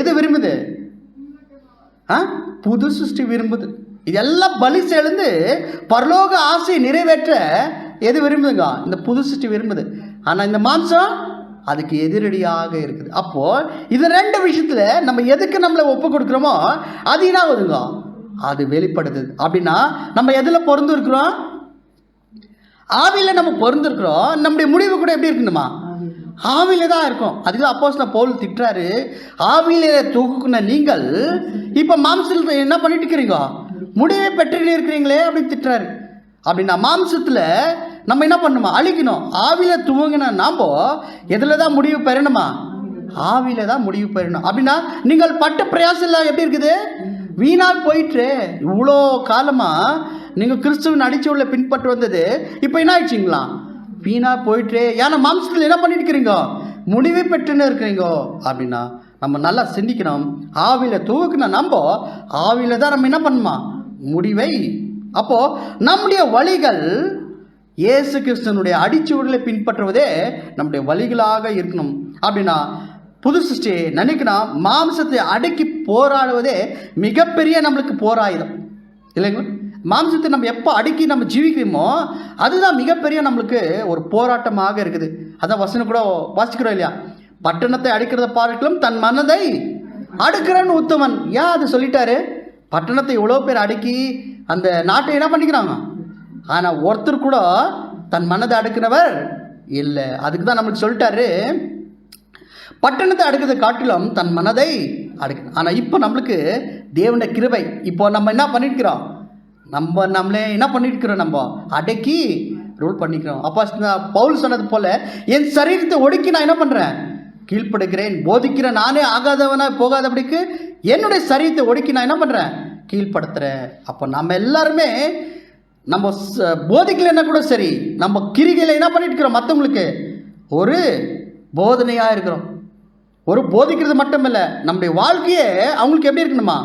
எது விரும்புது? புது சிருஷ்டி விரும்புது. இதெல்லாம் பலி செலுந்து பரலோக ஆசையை நிறைவேற்ற எது விரும்புதுங்க? இந்த புது சிருஷ்டி விரும்புது. ஆனால் இந்த மாம்சம் அதுக்கு எதிரடியாக இருக்குது. அப்போ இது ரெண்டு விஷயத்துல நம்ம எதுக்கு நம்மளை ஒப்பு கொடுக்குறோமோ அது என்ன ஆகுதுங்க? அது வெளிப்படுது. அப்படின்னா நம்ம எதுல பொருந்து இருக்கிறோம்? ஆவியில நம்ம பொருந்து இருக்கிறோம். நம்முடைய முடிவு கூட எப்படி இருக்கணுமா? ஆவியில தான் இருக்கும். அதுக்கு அப்போஸ்தலன் பவுல் திட்டுறாரு, ஆவியில தொகுக்குன நீங்கள் இப்ப மாம்சத்துல என்ன பண்ணிட்டு இருக்கிறீங்க? முடிவை பெற்று இருக்கிறீங்களே அப்படின்னு திட்டுறாரு. அப்படின்னா மாம்சத்துல நம்ம என்ன பண்ணணுமா? அழிக்கணும். ஆவியில துவங்கின நாம எதுல தான் முடிவு பெறணுமா? ஆவியில தான் முடிவு பெறணும். அப்படின்னா நீங்கள் பட்ட பிரயாசம் எல்லாம் எப்படி இருக்குது? வீணால் போயிட்டு இவ்வளோ காலமா நீங்க கிறிஸ்துவின் அடிச்சுள்ள பின்பற்று வந்தது இப்போ என்ன ஆயிடுச்சிங்களா? வீணா போயிட்டு. ஏன்னா மாம்சத்தில் என்ன பண்ணிட்டு இருக்கிறீங்க? முடிவை பெற்றுன்னு இருக்கிறீங்க. அப்படின்னா நம்ம நல்லா சிந்திக்கணும். ஆவியில துவக்குன நம்ம ஆவியில தான் நம்ம என்ன பண்ணுமா? முடிவை. அப்போ நம்முடைய வழிகள் இயேசு கிறிஸ்துவனுடைய அடிச்சுவடுகளை பின்பற்றுவதே நம்முடைய வழிகளாக இருக்கணும். அப்படின்னா புது சிருஷ்டி நினைக்கணும், மாம்சத்தை அடக்கி போராடுவதே மிகப்பெரிய நம்மளுக்கு போராயுதம், இல்லைங்களா? மாம்சத்தை நம்ம எப்போ அடக்கி நம்ம ஜீவிக்கிறோமோ அதுதான் மிகப்பெரிய நம்மளுக்கு ஒரு போராட்டமாக இருக்குது. அதான் வசனம் கூட வாசிக்கிறோம் இல்லையா? பட்டணத்தை அடிக்கிறத பார்க்கலாம் தன் மனதை அடுக்கிறன்னு உத்தமன். ஏன் அது சொல்லிட்டாரு? பட்டணத்தை இவ்வளோ பேர் அடக்கி அந்த நாட்டை என்ன பண்ணிக்கிறாங்க. ஆனால் ஒருத்தர் கூட தன் மனதை அடுக்கிறவர் இல்லை. அதுக்கு தான் நம்மளுக்கு சொல்லிட்டாரு, பட்டணத்தை அடுக்கிறத காட்டிலும் தன் மனதை அடுக்கணும். ஆனால் இப்போ நம்மளுக்கு தேவனுடைய கிருபை. இப்போ நம்ம என்ன பண்ணிருக்கிறோம்? நம்மளே என்ன பண்ணிருக்கிறோம்? நம்ம அடக்கி ரூல் பண்ணிக்கிறோம். அப்போ பவுல் சொன்னது போல, என் சரீரத்தை ஒடுக்கி நான் என்ன பண்ணுறேன்? கீழ்ப்படுகிறேன். போதிக்கிறேன் நானே ஆகாதவனா போகாதபடிக்கு என்னுடைய சரீரத்தை ஒடுக்கி நான் என்ன பண்ணுறேன்? கீழ்ப்படுத்துகிறேன். அப்போ நம்ம எல்லாருமே நம்ம போதிக்கலைன்னா கூட சரி, நம்ம கிரிகையில் என்ன பண்ணிட்டு இருக்கிறோம்? மற்றவங்களுக்கு ஒரு போதனையாக இருக்கிறோம். ஒரு போதிக்கிறது மட்டும் இல்லை, நம்முடைய வாழ்க்கையே அவங்களுக்கு எப்படி இருக்கணுமா?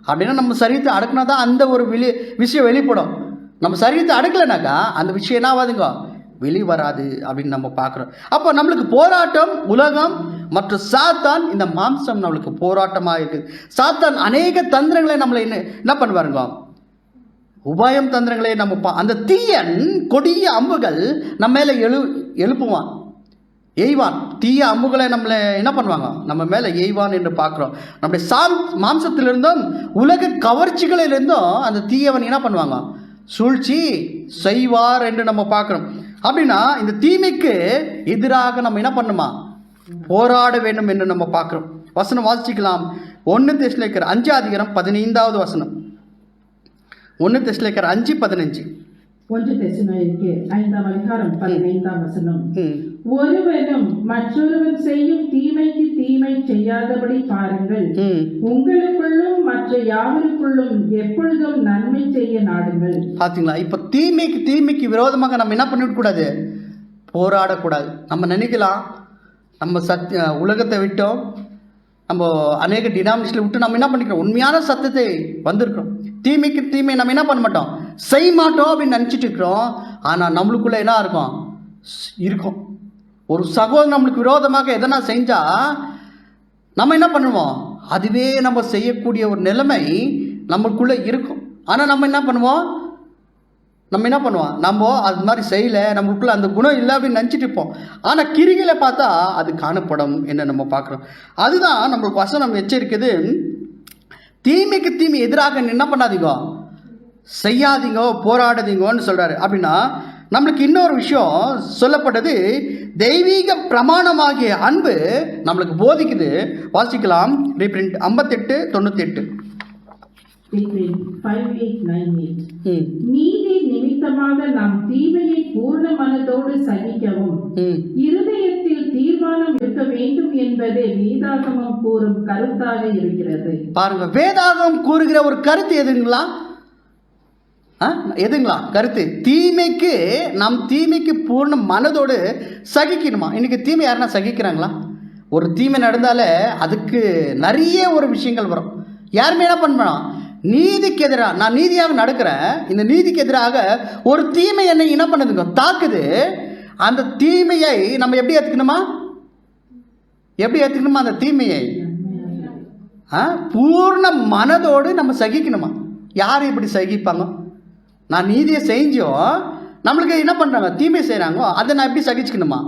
அப்படின்னா நம்ம சரீரத்தை அடக்குனா தான் அந்த ஒரு விஷயம் வெளிப்படும். நம்ம சரீரத்தை அடக்கலைனாக்கா அந்த விஷயம் என்ன ஆகாதுங்க? வெளி வராது அப்படின்னு நம்ம பார்க்குறோம். அப்போ நம்மளுக்கு போராட்டம் உலகம் மற்றும் சாத்தான், இந்த மாம்சம் நம்மளுக்கு போராட்டமாக இருக்குது. சாத்தான் அநேக தந்திரங்களை நம்மளை என்ன பண்ணுவாருங்க? உபாயம் தந்திரங்களே நம்ம அந்த தீயன் கொடிய அம்புகள் நம்ம மேலே எழுப்புவான், எய்வான். தீய அம்புகளை நம்மளை என்ன பண்ணுவாங்க? நம்ம மேலே எய்வான் என்று பார்க்குறோம். நம்முடைய மாம்சத்திலிருந்தும் உலக கவர்ச்சிகளிலிருந்தும் அந்த தீயவன் என்ன பண்ணுவாங்க? சூழ்ச்சி செய்வார் என்று நம்ம பார்க்குறோம். அப்படின்னா இந்த தீமைக்கு எதிராக நம்ம என்ன பண்ணுமா? போராட வேண்டும் என்று நம்ம பார்க்குறோம். வசனம் வாசிக்கலாம். 1 தெசலோனிக்கர் 5:15 வசனம். 1 தெசலோனிக்கர் 5:15. 1 தெசலோனிக்கர் 5:15 வசனம். ஒருவனும் மற்றொருவன் செய்யும் தீமைக்கு தீமை செய்யாதபடி பாருங்கள். உங்களுக்குள்ளும் மற்ற யாவருக்குள்ளும் எப்பொழுதும் நன்மை செய்ய நாடுங்கள். பாத்தீங்களா? இப்ப தீமைக்கு விரோதமாக நம்ம என்ன பண்ணிவிட கூடாது? போராடக்கூடாது. நம்ம நினைக்கலாம் நம்ம உலகத்தை விட்டோம், நம்ம அநேக டினாமினேஷனை விட்டு நம்ம என்ன பண்ணிக்கிறோம்? உண்மையான சத்தத்தை வந்திருக்கிறோம். தீமைக்கு தீமை நம்ம என்ன பண்ண மாட்டோம், செய்ய மாட்டோம் அப்படின்னு நினச்சிட்டு இருக்கிறோம். ஆனால் நம்மளுக்குள்ள என்ன இருக்கும்? ஒரு சகோதரன் நம்மளுக்கு விரோதமாக எதனா செஞ்சால் நம்ம என்ன பண்ணுவோம்? அதுவே நம்ம செய்யக்கூடிய ஒரு நிலைமை நம்மளுக்குள்ளே இருக்கும். ஆனால் நம்ம என்ன பண்ணுவோம்? நம்ம அது மாதிரி செய்யலை, நம்மளுக்குள்ள அந்த குணம் இல்லை அப்படின்னு நினச்சிட்டு இருப்போம். ஆனால் கிரிகளை பார்த்தா அது காணப்படும் என்ன நம்ம பார்க்குறோம். அதுதான் நம்மளுக்கு வசனம் எச்சரிக்குது, தீமைக்கு தீமை எதிராக என்ன பண்ணாதீங்க, செய்யாதீங்க, போராடாதீங்கன்னு சொல்கிறாரு. அப்படின்னா நம்மளுக்கு இன்னொரு விஷயம் சொல்லப்பட்டது, தெய்வீக பிரமாணமாகிய அன்பு நம்மளுக்கு போதிக்குது. வாசிக்கலாம், ரீப்ரிண்ட் 58:98. Reprint 58:98. நீதி நிமித்தமாக நாம் தீமையை பூர்ண மனதோடு சகிக்கவும் இருதயத்தில் தீர்மானம் இருக்க வேண்டும் என்பதே வேதாகமம் கூறும் கருத்தாக இருக்கிறது. பாருங்க, வேதாகமம் கூறுகிற ஒரு கருத்து எதுங்களா? எதுங்களா கருத்து? தீமைக்கு நாம் தீமைக்கு பூர்ண மனதோடு சகிக்கணுமா? இன்னைக்கு தீமை யாருன்னா சகிக்கிறாங்களா? ஒரு தீமை நடந்தாலே அதுக்கு நிறைய ஒரு விஷயங்கள் வரும். யாருமே என்ன பண்ணணும்? நீதிக்கு எதிராக, நான் நீதியாக நடக்கிறேன், இந்த நீதிக்கு எதிராக ஒரு தீமை என்னை என்ன பண்ணுதுங்க, தாக்குது. அந்த தீமையை நம்ம எப்படி ஏற்றுக்கணுமா? எப்படி ஏற்றுக்கணுமா? அந்த தீமையை பூர்ண மனதோடு நம்ம சகிக்கணுமா? யார் இப்படி சகிப்பாங்க? நான் நீதியை செஞ்சோம், நம்மளுக்கு என்ன பண்ணுறாங்க, தீமை செய்கிறாங்க, அதை நான் எப்படி சகிச்சுக்கணுமா?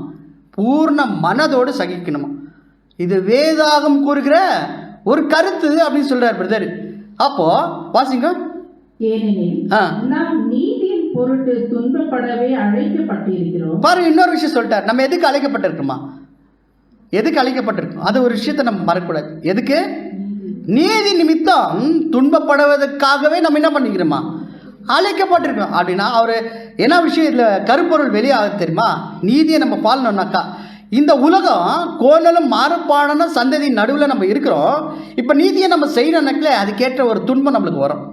பூர்ண மனதோடு சகிக்கணுமா? இது வேதாகம் கூறுகிற ஒரு கருத்து அப்படின்னு சொல்கிறார் பிரதர். அப்போ வாசிங்க. ஏனெனில் நாம் நீதியின் பொருட்டு துன்பப்படவே அழைக்கப்பட்டிருக்கிறோம். பாருங்க, இன்னொரு விஷயம் சொல்லிட்டார். நம்ம எதுக்கு அழைக்கப்பட்டிருக்கோமா? எதுக்கு அழைக்கப்பட்டிருக்கோம்? அது ஒரு விஷயத்தை நம்ம மறக்கக்கூடாது. எதுக்கு? நீதி நிமித்தம் துன்பப்படுவதற்காகவே நம்ம என்ன பண்ணிக்கிறோமா? அழைக்கப்பட்டிருக்கோம். அப்படின்னா அவர் என்ன விஷயம் இதில் கருப்பொருள் வெளியாக தெரியுமா? நீதியை நம்ம பாலனோம்னாக்கா, இந்த உலகம் கோணலும் மாறுபாடான சந்ததி நடுவில் நம்ம இருக்கிறோம். இப்போ நீதியை நம்ம செய்யணும்னாக்கல அதுக்கேற்ற ஒரு துன்பம் நம்மளுக்கு வரும்.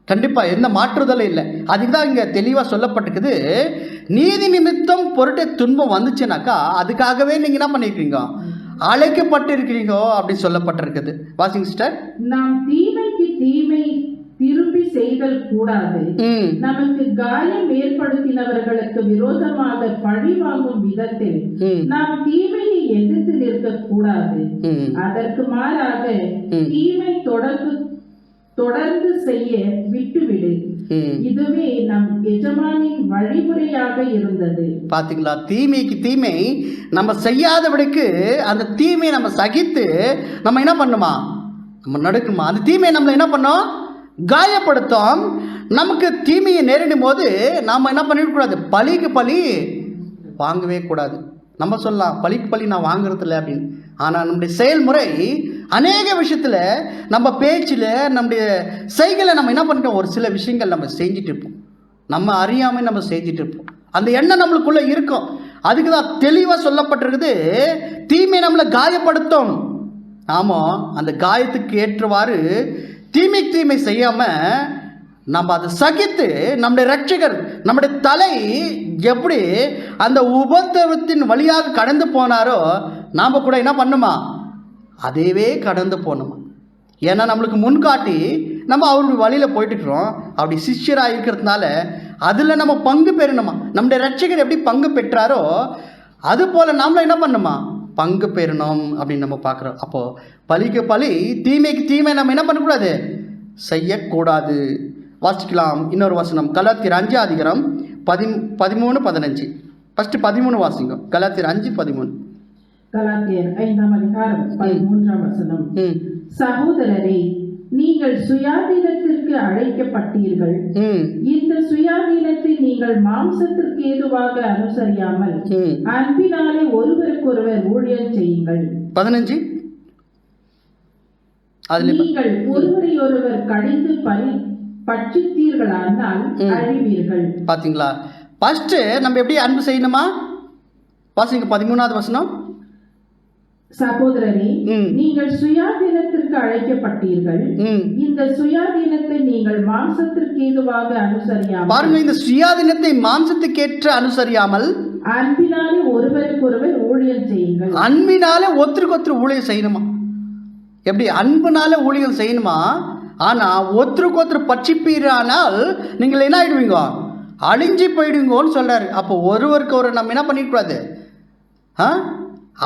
கண்டிப்பாக எந்த மாற்றுதலும் இல்லை. அதுக்கு தான் இங்கே தெளிவாக சொல்லப்பட்டிருக்குது, நீதி நிமித்தம் பொருட்டு துன்பம் வந்துச்சுனாக்கா அதுக்காகவே நீங்கள் என்ன பண்ணியிருக்கீங்க, அழைக்கப்பட்டு இருக்கிறீங்க அப்படின்னு சொல்லப்பட்டிருக்குது. Washing sister. நாம் தீமைக்கு தீமை திரும்பி செய்தல் கூடாது. நமக்கு காயம் ஏற்படுத்தினவர்களுக்கு விரோதமாக பழி வாங்கும் விதத்தில் நாம் தீமையை எதிர்த்து நிற்க கூடாது. அதற்கு மாறாக தீமை தொடர்ந்து செய்ய விட்டுவிடு. இதுவே நம் எஜமானின் வழிமுறையாக இருந்தது. பாத்தீங்களா? தீமைக்கு தீமை நம்ம செய்யாதபடிக்கு அந்த தீமையை நம்ம சகித்து நம்ம என்ன பண்ணுமா, நம்ம நடக்குமா? அந்த தீமையை நம்மள என்ன பண்ணோம், காயப்படுத்தும். நமக்கு தீமையை நேரிடும் போது நாம் என்ன பண்ணிடக்கூடாது, பழிக்கு பழி வாங்கவே கூடாது. நம்ம சொல்லலாம் பழிக்கு பழி நான் வாங்குறது இல்லை அப்படின்னு. ஆனால் நம்முடைய செயல்முறை அநேக விஷயத்தில், நம்ம பேச்சில், நம்முடைய செய்களை நம்ம என்ன பண்ணிட்டோம், ஒரு சில விஷயங்கள் நம்ம செஞ்சுட்டு இருப்போம், நம்ம அறியாமல் நம்ம செஞ்சுட்டு இருப்போம். அந்த எண்ணம் நம்மளுக்குள்ளே இருக்கும். அதுக்கு தான் தெளிவாக சொல்லப்பட்டிருக்குது, தீமை நம்மளை காயப்படுத்தும். ஆமாம், அந்த காயத்துக்கு ஏற்றவாறு தீமைக்கு தீமை செய்யாமல் நம்ம அதை சகித்து நம்முடைய ரட்சகர், நம்முடைய தலை எப்படி அந்த உபத்திரவத்தின் வழியாக கடந்து போனாரோ நாம் கூட என்ன பண்ணுமா, அதையவே கடந்து போகணுமா. ஏன்னா நம்மளுக்கு முன்காட்டி நம்ம அவருடைய வழியில் போயிட்டுருக்கிறோம். அப்படி சிஷ்யராக இருக்கிறதுனால அதில் நம்ம பங்கு பெறணுமா. நம்முடைய ரட்சகர் எப்படி பங்கு பெற்றாரோ அது போல் நாமளும் என்ன பண்ணுமா, பங்கு பெறணும் அப்படின்னு நம்ம பார்க்குறோம். அப்போது பழிக்கு பழி, தீமைக்கு தீமை நம்ம என்ன பண்ணக்கூடாது, செய்யக்கூடாது. வாசிக்கலாம் இன்னொரு வசனம், கலாத்தியர் 5:13-15. ஃபர்ஸ்ட் 13 வாசிங்க. கலாத்தியர் 5:13. கலாத்தியர் 5:13. சகோதரரே, நீங்கள் சுயாதீனத்திற்கு அழைக்கப்பட்டீர்கள். இந்த சுயாதீனத்தை நீங்கள் மாம்சத்திற்கு ஏதுவாக அனுசரியாமல் அன்பினாலே ஒருவருக்கொருவர் ஊழியம் செய்யுங்கள். 15. நீங்கள் ஒருவரை ஒருவர் கடிந்து பட்சித்தீர்களானால் அழிவீர்கள். பாத்தீங்களா? ஃபர்ஸ்ட் நம்ம எப்படி அன்பு செய்யணுமா? வாசிங்க 13வது வசனம். சகோதரரே, நீங்கள் சுயாதீனத்திற்கு அழைக்கப்பட்டீர்கள். இந்த சுயாதீனத்தை நீங்கள் மாம்சத்திற்கு ஏதுவாக அனுசரியாமல், பாருங்க, இந்த சுயாதீனத்தை மாம்சத்துக்கேற்ற அனுசரியாமல் அன்பினாலே ஒருவருக்கொருவர் ஊழியம் செய்யுங்கள். அன்பினாலே ஒருத்தருக்கு ஊழியம் செய்யணுமா? எப்படி அன்புனால ஊழியம் செய்யணுமா? ஆனால் ஒருத்தருக்கு ஒருத்தர் பட்சிப்பீரானால் நீங்கள் என்ன ஆகிடுவீங்க, அழிஞ்சு போயிடுவீங்கன்னு சொல்கிறாரு. அப்போ ஒருவருக்கு ஒரு நம்ம என்ன பண்ணிடக்கூடாது,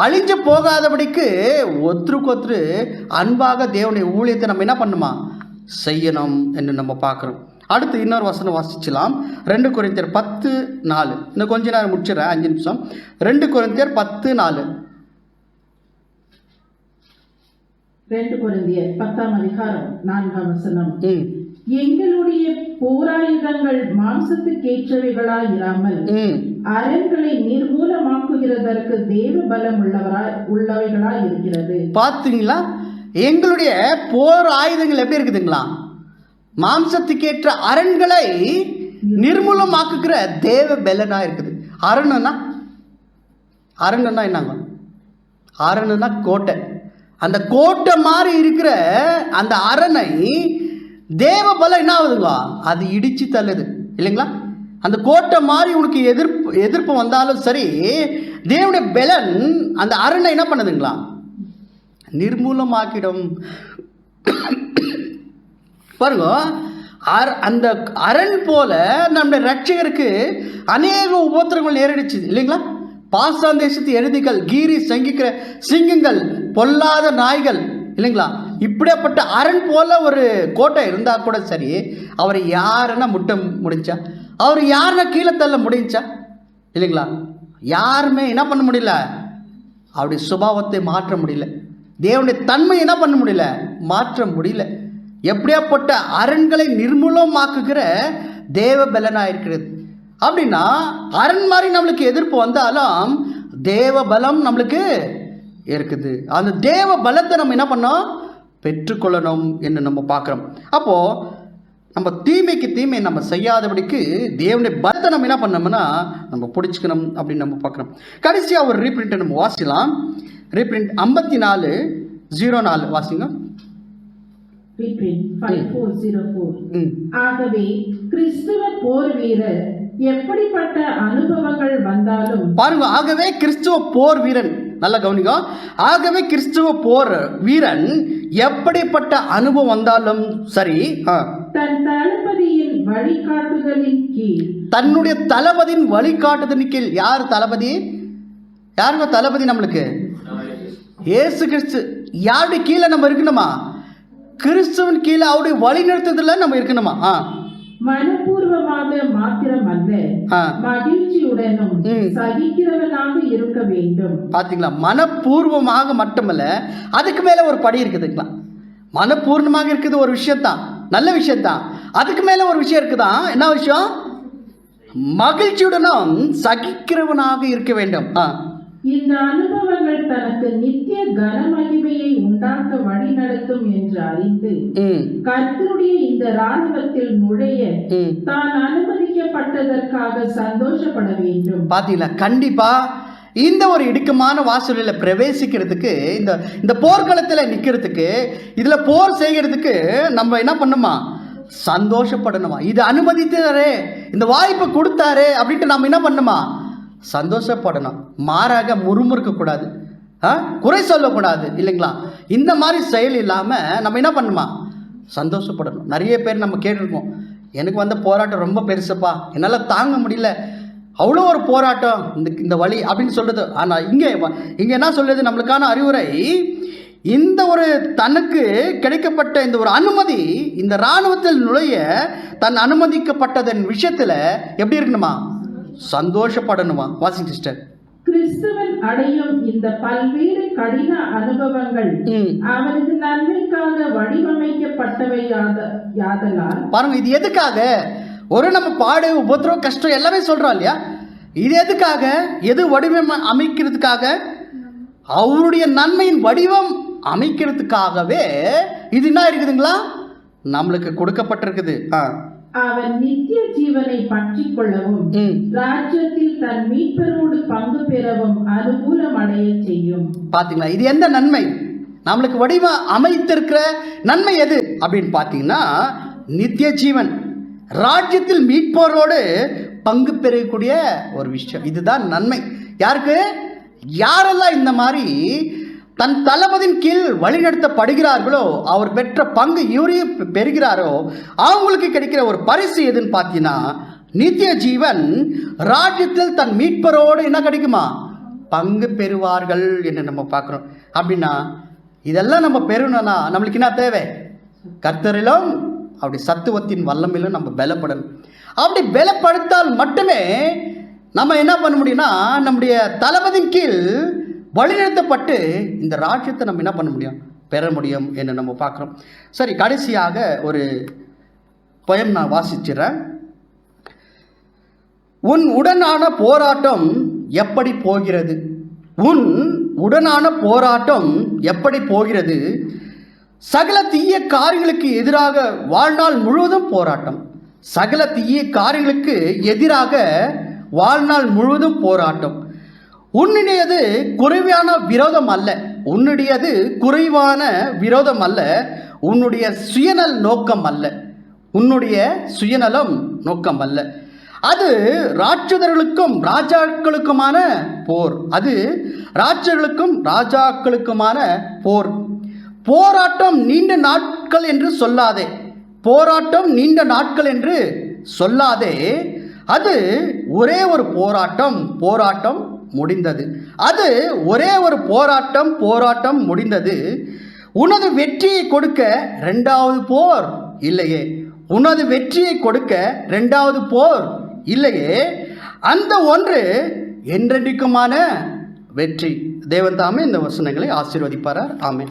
அழிஞ்சு போகாதபடிக்கு ஒருத்தருக்கு ஒருத்தர் அன்பாக தேவனுடைய ஊழியத்தை நம்ம என்ன பண்ணுமா, செய்யணும் என்று நம்ம பார்க்குறோம். அடுத்து இன்னொரு வசனம் வாசிச்சலாம். 2 கொரிந்தியர் 10:4. இன்னும் கொஞ்ச நேரம் முடிச்சிடறேன், 5 நிமிஷம். 2 கொரிந்தியர் 10:4. 2 கொரிந்தியர் 10 4. எங்களுடைய போராயுதங்கள் மாம்சத்துக்கேற்றவைகளாய் இராமல் அரண்களை நிர்மூலமாக்குகிறதற்கு தேவ பலம் உள்ளவைகளாய் இருக்கிறது. பார்த்தீங்களா, எங்களுடைய போர் ஆயுதங்கள் எப்படி இருக்குதுங்களா? மாம்சத்துக்கேற்ற அரண்களை நிர்மூலமாக்குகிற தேவ பலனா இருக்குது. அரணுன்னா என்னங்க? அரணுன்னா கோட்டை. அந்த கோட்டை மாதிரி இருக்கிற அந்த அரணை தேவ பலம் என்ன ஆகுதுங்க? அது இடிச்சு தள்ளுது இல்லைங்களா? அந்த கோட்டை மாதிரி உனக்கு எதிர்ப்பு வந்தாலும் சரி, தேவனுடைய பலன் அந்த அரணை என்ன பண்ணுதுங்களா? நிர்மூலமாக்கிடும். பாருங்க, அந்த அரண் போல நம்முடைய ரட்சகருக்கு அநேக உபத்திரங்கள் நேரிடுச்சு இல்லைங்களா? பாசான் தேசத்து எருதிகள், கீரி சங்கிக்கிற சிங்கங்கள், பொல்லாத நாய்கள் இல்லைங்களா? இப்படியாப்பட்ட அரண் போல ஒரு கோட்டை இருந்தா கூட சரி, அவரை யாருன்னா முட்ட முடிஞ்சா, அவர் யாருன்னா கீழே தள்ள முடிஞ்சா இல்லைங்களா? யாருமே என்ன பண்ண முடியல, அவருடைய சுபாவத்தை மாற்ற முடியல, தேவனுடைய தன்மை என்ன பண்ண முடியல, மாற்ற முடியல. எப்படியாப்பட்ட அரண்களை நிர்மூலமாக்குகிற தேவ பலனா இருக்கிறது. அப்படின்னா அரண் மாதிரி நம்மளுக்கு எதிர்ப்பு வந்தாலும் தேவ பலம் நம்மளுக்கு இருக்குது. அந்த தேவ பலத்தை நம்ம என்ன பண்ணோம், பெற்றுக்கொள்ளணும் என்று நம்ம பார்க்குறோம். அப்போது நம்ம தீமைக்கு தீமை நம்ம செய்யாதபடிக்கு தேவனுடைய பலத்தை நம்ம என்ன பண்ணோம்னா நம்ம பிடிச்சிக்கணும் அப்படின்னு நம்ம பார்க்குறோம். கடைசியாக ஒரு ரீப்ரிண்ட்டை நம்ம வாசிக்கலாம். ரீப்ரிண்ட் 54:04 வாசிங்க. ஆகவே கிறிஸ்துவ போர் வீரர் எப்படிப்பட்ட அனுபவங்கள் வந்தாலும் பாருங்க, ஆகவே கிறிஸ்துவ போர் வீரன், நல்ல கவனிங்க, ஆகவே கிறிஸ்துவ போர் வீரன் எப்படிப்பட்ட அனுபவம் வந்தாலும் சரி, தன் தளபதியின் வழிகாட்டுதலின் கீழ், தன்னுடைய தளபதியின் வழிகாட்டுதலின் கீழ். யார் தளபதி? யாருங்க தளபதி? நம்மளுக்கு இயேசு கிறிஸ்து. யாருடைய கீழே நம்ம இருக்கணுமா? கிறிஸ்துவின் கீழே அவருடைய வழி நடத்துதல நம்ம இருக்கணுமா? மனப்பூர்வமாக மாத்திரம் அல்ல, மகிழ்ச்சியுடனும் சகிக்கிறவனாக இருக்க வேண்டும். பாத்தீங்களா, மனப்பூர்வமாக மட்டுமல்ல, அதுக்கு மேல ஒரு படி இருக்குதுங்களா? மனப்பூர்ணமாக இருக்குது ஒரு விஷயம்தான், நல்ல விஷயம்தான். அதுக்கு மேல ஒரு விஷயம் இருக்குதான். என்ன விஷயம்? மகிழ்ச்சியுடனும் சகிக்கிறவனாக இருக்க வேண்டும். இந்த அனுபவங்கள் தனக்கு நித்திய கனமகிமையை உண்டாக்க வழி நடத்தும் என்று அறிந்து கர்த்தருடைய இந்த ராணுவத்தில் நுழைய தான் அனுமதிக்கப்பட்டதற்காக சந்தோஷப்பட வேண்டும். பாத்தீங்களா, கண்டிப்பா இந்த ஒரு இடுக்கமான வாசலில் பிரவேசிக்கிறதுக்கு, இந்த போர்க்களத்தில் நிற்கிறதுக்கு, இதுல போர் செய்கிறதுக்கு நம்ம என்ன பண்ணுமா? சந்தோஷப்படணுமா? இது அனுமதித்தாரே, இந்த வாய்ப்பை கொடுத்தாரு அப்படின்ட்டு நம்ம என்ன பண்ணுமா? சந்தோஷப்படணும். மாறாக முறுமுறுக்க கூடாது, குறை சொல்லக்கூடாது இல்லைங்களா? இந்த மாதிரி செயல் இல்லாமல் நம்ம என்ன பண்ணுமா? சந்தோஷப்படணும். நிறைய பேர் நம்ம கேட்டிருக்கோம், எனக்கு வந்த போராட்டம் ரொம்ப பெருசுப்பா, என்னால் தாங்க முடியல, அவ்வளோ ஒரு போராட்டம் இந்த வழி அப்படின்னு சொல்கிறது. ஆனால் இங்கே என்ன சொல்லுது நம்மளுக்கான அறிவுரை, இந்த ஒரு தனக்கு கிடைக்கப்பட்ட இந்த ஒரு அனுமதி, இந்த இராணுவத்தில் நுழைய தன் அனுமதிக்கப்பட்டதன் விஷயத்தில் எப்படி இருக்கணுமா? சந்தோஷப்படணுமா? Washing sister. கிறிஸ்துவன் அடையும் இந்த பல்வேறு கடின அனுபவங்கள் அவனது நன்மைக்காக வடிவமைக்கப்பட்டவை யாதலால். பாருங்க, இது எதுக்காக? ஒரு நம்ம பாடு, உபத்திரம், கஷ்டம் எல்லாமே சொல்றோம் இல்லையா? இது எதுக்காக? எது வடிவம் அமைக்கிறதுக்காக? அவருடைய நன்மையின் வடிவம் அமைக்கிறதுக்காகவே இது என்ன இருக்குதுங்களா? நம்மளுக்கு கொடுக்கப்பட்டிருக்குது. அவன் நித்திய ஜீவனை பற்றி கொள்ளவும் ராஜ்யத்தில் தன் மீட்பரோடு பங்கு பெறவும் அனுகூலம் அடைய செய்யும். பாத்தீங்களா, இது எந்த நன்மை? நம்மளுக்கு வடிவம் அமைத்திருக்கிற நன்மை எது அப்படின்னு பாத்தீங்கன்னா, நித்திய ஜீவன், ராஜ்யத்தில் மீட்பரோடு பங்கு பெறக்கூடிய ஒரு விஷயம். இதுதான் நன்மை. யாருக்கு? யாரெல்லாம் இந்த மாதிரி தன் தளபதியின் கீழ் வழிநடத்தப்படுகிறார்களோ, அவர் பெற்ற பங்கு இவரையும் பெறுகிறாரோ, அவங்களுக்கு கிடைக்கிற ஒரு பரிசு எதுன்னு பார்த்தீங்கன்னா, நித்திய ஜீவன், ராஜ்யத்தில் தன் மீட்பரோடு என்ன கிடைக்குமா? பங்கு பெறுவார்கள் என்று நம்ம பார்க்குறோம். அப்படின்னா இதெல்லாம் நம்ம பெறணும்னா நம்மளுக்கு என்ன தேவை? கர்த்தரிலும் அப்படி சத்துவத்தின் வல்லமையிலும் நம்ம பலப்படணும். அப்படி பலப்படுத்தால் மட்டுமே நம்ம என்ன பண்ண முடியும்னா, நம்முடைய தளபதியின் கீழ் வழிநடத்தப்பட்டு இந்த ராஜ்யத்தை நம்ம என்ன பண்ண முடியும்? பெற முடியும் என்று நம்ம பார்க்குறோம். சரி, கடைசியாக ஒரு poem நான் வாசிச்சிடுறேன். உன் உடனான போராட்டம் எப்படி போகிறது? உன் உடனான போராட்டம் எப்படி போகிறது? சகல தீய காரியங்களுக்கு எதிராக வாழ்நாள் முழுவதும் போராட்டம். சகல தீய காரியங்களுக்கு எதிராக வாழ்நாள் முழுவதும் போராட்டம். உன்னுடையது குறைவான விரோதம் அல்ல. உன்னுடையது குறைவான விரோதம் அல்ல. உன்னுடைய சுயநல் நோக்கம் அல்ல. உன்னுடைய சுயநலம் நோக்கம் அல்ல. அது ராட்சதர்களுக்கும் ராஜாக்களுக்குமான போர். அது ராஜர்களுக்கும் ராஜாக்களுக்குமான போர். போராட்டம் நீண்ட நாட்கள் என்று சொல்லாதே. போராட்டம் நீண்ட நாட்கள் என்று சொல்லாதே. அது ஒரே ஒரு போராட்டம். போராட்டம் முடிந்தது. அது ஒரே ஒரு போராட்டம் முடிந்தது. உனது வெற்றியை கொடுக்க இரண்டாவது போர் இல்லையே. உனது வெற்றியை கொடுக்க இரண்டாவது போர் இல்லையே. அந்த ஒன்று என்றென்றைக்குமான வெற்றி. தேவன் தாமே இந்த வசனங்களை ஆசீர்வதிப்பார். ஆமென்.